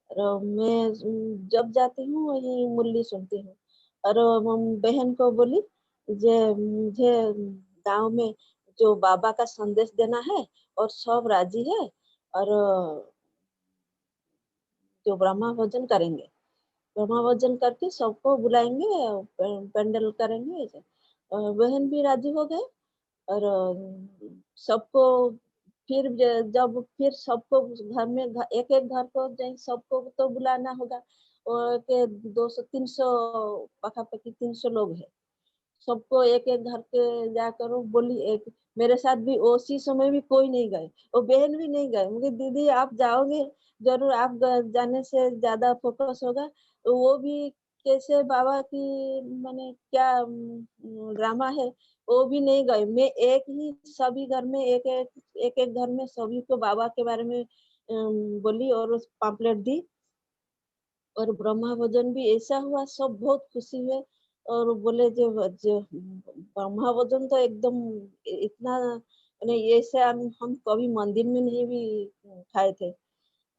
और मैं जब जाती हूँ वही मुरली सुनती हूँ। और बहन को बोली जे मुझे गांव में जो बाबा का संदेश देना है और सब राजी है, और जो ब्रह्मा भोजन करेंगे, ब्रह्मा भोजन करके सबको बुलाएंगे, पेंडल करेंगे ऐसे। बहन भी राजी हो गए और सबको फिर जब फिर सबको घर में एक एक घर को जाए, सबको तो बुलाना होगा, और के 200-300 पाखापाखी 300 लोग है, सबको एक एक घर के जाकर वो बोली। एक मेरे साथ भी उसी समय भी कोई नहीं गए, वो बहन भी नहीं गए। मुझे दीदी आप जाओगे जरूर, आप जाने से ज्यादा फोकस होगा। तो वो भी कैसे बाबा की माने क्या ड्रामा है, वो भी नहीं गए। मैं एक ही सभी घर में एक एक घर में सभी को बाबा के बारे में बोली और उस पम्पलेट दी। और ब्रह्मा भोजन भी ऐसा हुआ, सब बहुत खुशी हुए और बोले जो ब्रह्मा भोजन तो एकदम इतना माने ऐसे हम कभी मंदिर में नहीं भी खाए थे।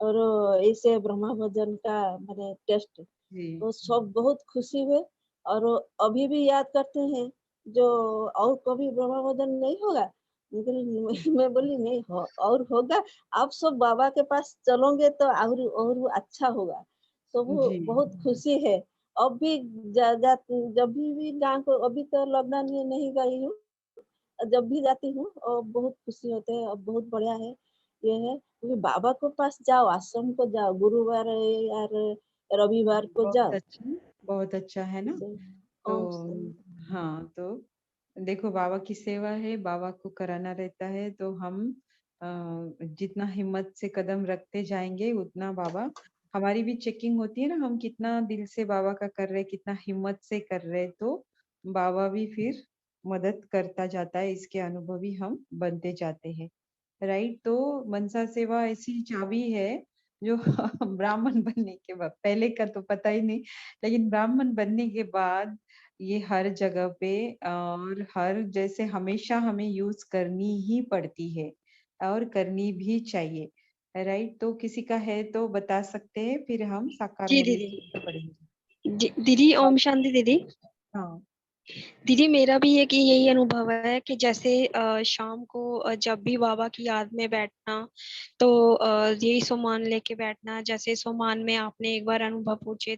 और ऐसे ब्रह्मा भोजन का माने टेस्ट, जी तो सब बहुत खुशी हुए। और अभी भी याद करते हैं जो और कभी ब्रह्मा भोजन नहीं होगा। लेकिन मैं बोली नहीं और होगा, आप सब बाबा के पास चलोगे तो और अच्छा होगा। तो वो जी बहुत खुशी है। अब भी जब भी गाँव को, अभी तो लॉकडाउन में नहीं गई हूँ, जब भी जाती हूँ और बहुत खुशी होते हैं। अब बहुत बढ़िया है ये है, क्योंकि बाबा के पास जाओ, आश्रम को जाओ, गुरुवार या रविवार को जाओ। बहुत अच्छा है ना। जैसे तो ओम शांति। हाँ, तो देखो बाबा की सेवा है, बाबा को कराना रहता है, तो हम जितना हिम्मत से कदम रखते जाएंगे उतना बाबा, हमारी भी चेकिंग होती है ना, हम कितना दिल से बाबा का कर रहे, कितना हिम्मत से कर रहे, तो बाबा भी फिर मदद करता जाता है, इसके अनुभवी हम बनते जाते हैं। राइट, तो मनसा सेवा ऐसी चाबी है जो ब्राह्मण बनने के बाद, पहले का तो पता ही नहीं, लेकिन ब्राह्मण बनने के बाद ये हर जगह पे और हर जैसे हमेशा हमें यूज करनी ही पड़ती है और करनी भी चाहिए। राइट, तो किसी का है तो बता सकते हैं, फिर हम साकार जी मूल्य दीदी। सूत्र पढ़ेंगे। दीदी ओम शांति दीदी। हाँ दीदी मेरा भी एक यही अनुभव है कि जैसे शाम को जब भी बाबा की याद में बैठना, तो यही सोमान लेके बैठना। जैसे सोमान में आपने एक बार अनुभव पूछे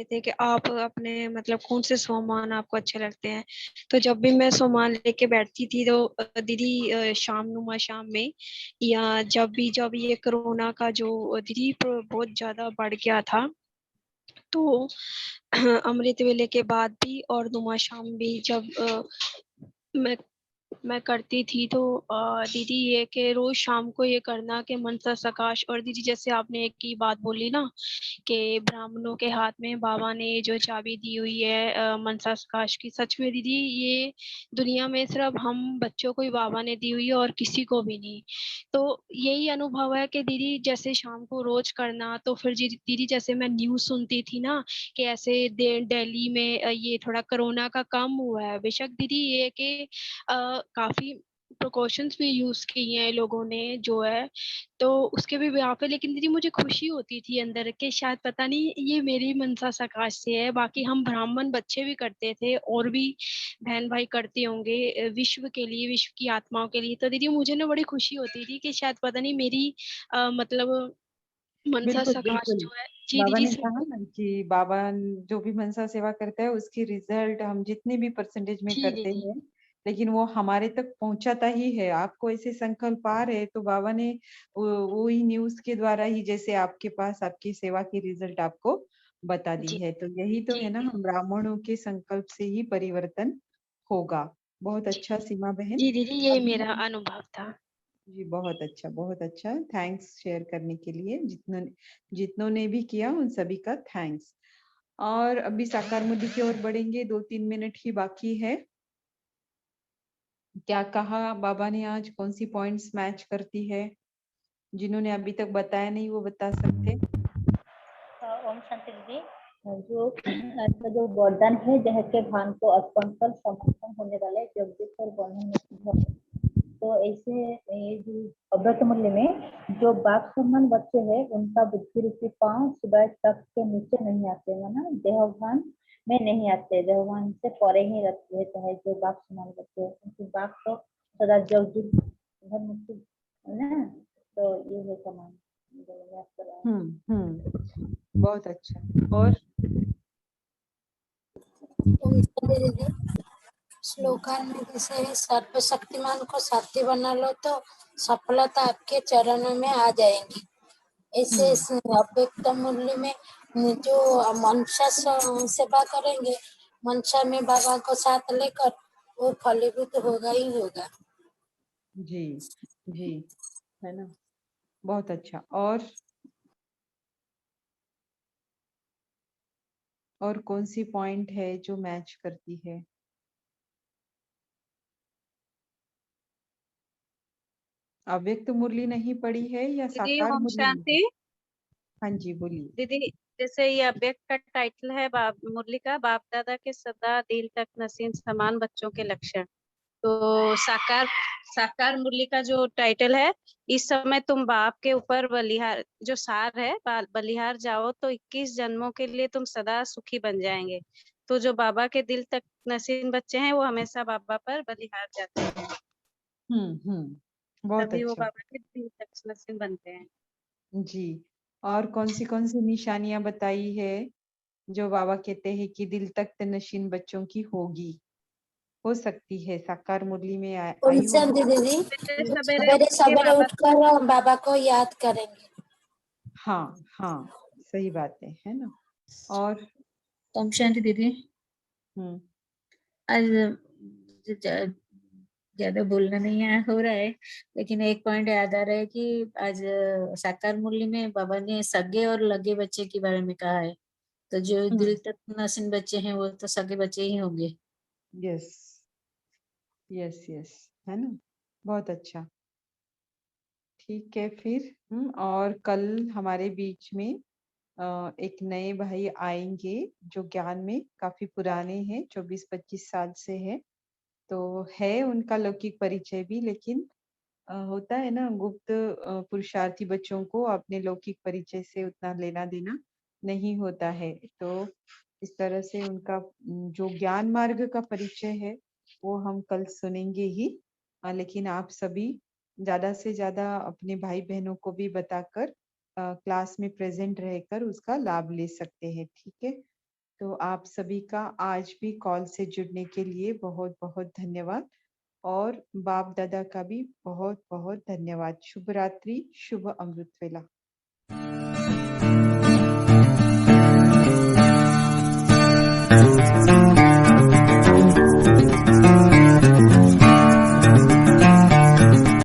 थे कि आप अपने मतलब कौन से सोमान आपको अच्छे लगते हैं। तो जब भी मैं सोमान लेके बैठती थी तो दीदी शाम नुमा शाम में, या जब ये कोरोना का जो दीदी बहुत ज्यादा बढ़ गया था, तो अमृत वेले के बाद भी और नुमा शाम भी जब मैं मैं करती थी, तो दीदी ये कि रोज शाम को ये करना कि मनसा सकाश। और दीदी जैसे आपने एक ही बात बोली ना कि ब्राह्मणों के हाथ में बाबा ने जो चाबी दी हुई है मनसा सकाश की, सच में दीदी ये दुनिया में सिर्फ हम बच्चों को ही बाबा ने दी हुई है और किसी को भी नहीं। तो यही अनुभव है कि दीदी जैसे शाम को रोज करना। तो फिर दीदी जैसे मैं न्यूज सुनती थी ना कि ऐसे दिल्ली में ये थोड़ा कोरोना का कम हुआ है, बेशक दीदी ये कि काफी प्रिकॉशंस भी यूज किए हैं लोगों ने जो है, तो उसके भी यहाँ पे। लेकिन दीदी मुझे खुशी होती थी अंदर के शायद पता नहीं ये मेरी मनसा सकाश से है। बाकी हम ब्राह्मण बच्चे भी करते थे और भी बहन भाई करते होंगे विश्व के लिए, विश्व की आत्माओं के लिए। तो दीदी मुझे ना बड़ी खुशी होती थी कि शायद पता नहीं मेरी मतलब मनसा बिल्कुल सकाश बिल्कुल, जो है। जी बाबा दीदी ने कहा ना कि बाबा जो भी मनसा सेवा करता है उसकी रिजल्ट हम जितने भी परसेंटेज में जी करते दीदी। हैं, लेकिन वो हमारे तक पहुंचाता ही है। आपको ऐसे संकल्प आ रहे तो बाबा ने वही न्यूज के द्वारा ही जैसे आपके पास आपकी सेवा की रिजल्ट आपको बता दी जी है। तो यही तो जी है ना, हम ब्राह्मणों के संकल्प से ही परिवर्तन होगा। बहुत जी अच्छा सीमा बहन। जी दीदी ये अभी मेरा हम अनुभव था। जी बहुत अच्छा, बहुत अच्छा, थैंक्स शेयर करने के लिए। जितनों ने भी किया उन सभी का थैंक्स। और अभी साकार मुद्दे की ओर बढ़ेंगे, 2-3 मिनट ही बाकी है। क्या कहा बाबा ने आज, कौन सी पॉइंट्स मैच करती है? जिन्होंने अभी तक बताया नहीं वो बता सकते। ओम शांति दीदी। जो ऐसा जो वरदान है जह के भान को अर्पण कर समर्थन होने वाले जगदीश और बंधन, तो ऐसे ये जो अव्रत मूल्य में जो बाप सम्मान बच्चे हैं उनका बुद्धि रूपी पांव सुबह तक के नीचे नहीं आते, ना देहभान में नहीं आते, देहभान से परे ही रहते हैं जो बाप सम्मान बच्चे हैं, क्योंकि बाप तो सदा जगदीश धन मुक्ति है ना। तो ये है समान बहुत अच्छा। और श्लोकान में जैसे है, सर्वशक्तिमान को साथी बना लो तो सफलता आपके चरणों में आ जाएगी। ऐसे अव्यक्त मूल्य में जो मनसा सेवा करेंगे, मनसा में बाबा को साथ लेकर वो फलीभूत होगा ही होगा। जी जी, है ना, बहुत अच्छा। और कौन सी पॉइंट है जो मैच करती है? अव्यक्त मुरली नहीं पड़ी है या दीदी साकार ओम मुरली नहीं? शांति। हाँ जी बोलिए। दीदी जैसे ये अव्यक्त का टाइटल है मुरली का, बाप दादा के सदा दिल तक नसीन समान बच्चों के लक्षण। तो साकार मुरली का जो टाइटल है, इस समय तुम बाप के ऊपर बलिहार, जो सार है, बलिहार जाओ तो 21 जन्मों के लिए तुम सदा सुखी बन जाएंगे। तो जो बाबा के दिल तक नसीन बच्चे हैं वो हमेशा बाबा पर बलिहार जाते हैं, बहुत तभी वो अच्छा बाबा के दिल तक नसीन बनते हैं। जी। और कौन सी निशानियां बताई है जो बाबा कहते हैं कि दिल तक नशीन बच्चों की होगी, हो सकती है, साकार मुरली में आई होगी? दीदी सवेरे सवेरे बाबा, उठकर बाबा को याद करेंगे। हाँ हाँ, सही बात है ना। और ओम शांति दीदी। आज ज्यादा बोलना नहीं हो रहा है, लेकिन एक पॉइंट याद आ रहा है कि आज साकार मुरली में बाबा ने सगे और लगे बच्चे के बारे में कहा है। तो जो दिल तक नसीन बच्चे हैं वो तो सगे बच्चे ही होंगे। यस यस यस, है ना, बहुत अच्छा। ठीक है फिर और कल हमारे बीच में एक नए भाई आएंगे जो ज्ञान में काफी पुराने हैं, 24-25 साल से है। तो है उनका लौकिक परिचय भी, लेकिन होता है ना, गुप्त पुरुषार्थी बच्चों को अपने लौकिक परिचय से उतना लेना देना नहीं होता है। तो इस तरह से उनका जो ज्ञान मार्ग का परिचय है वो हम कल सुनेंगे ही। लेकिन आप सभी ज्यादा से ज्यादा अपने भाई बहनों को भी बताकर क्लास में प्रेजेंट रहकर उसका लाभ ले सकते हैं, ठीक है? तो आप सभी का आज भी कॉल से जुड़ने के लिए बहुत बहुत धन्यवाद, और बाप दादा का भी बहुत बहुत धन्यवाद। शुभ रात्रि, शुभ अमृत वेला।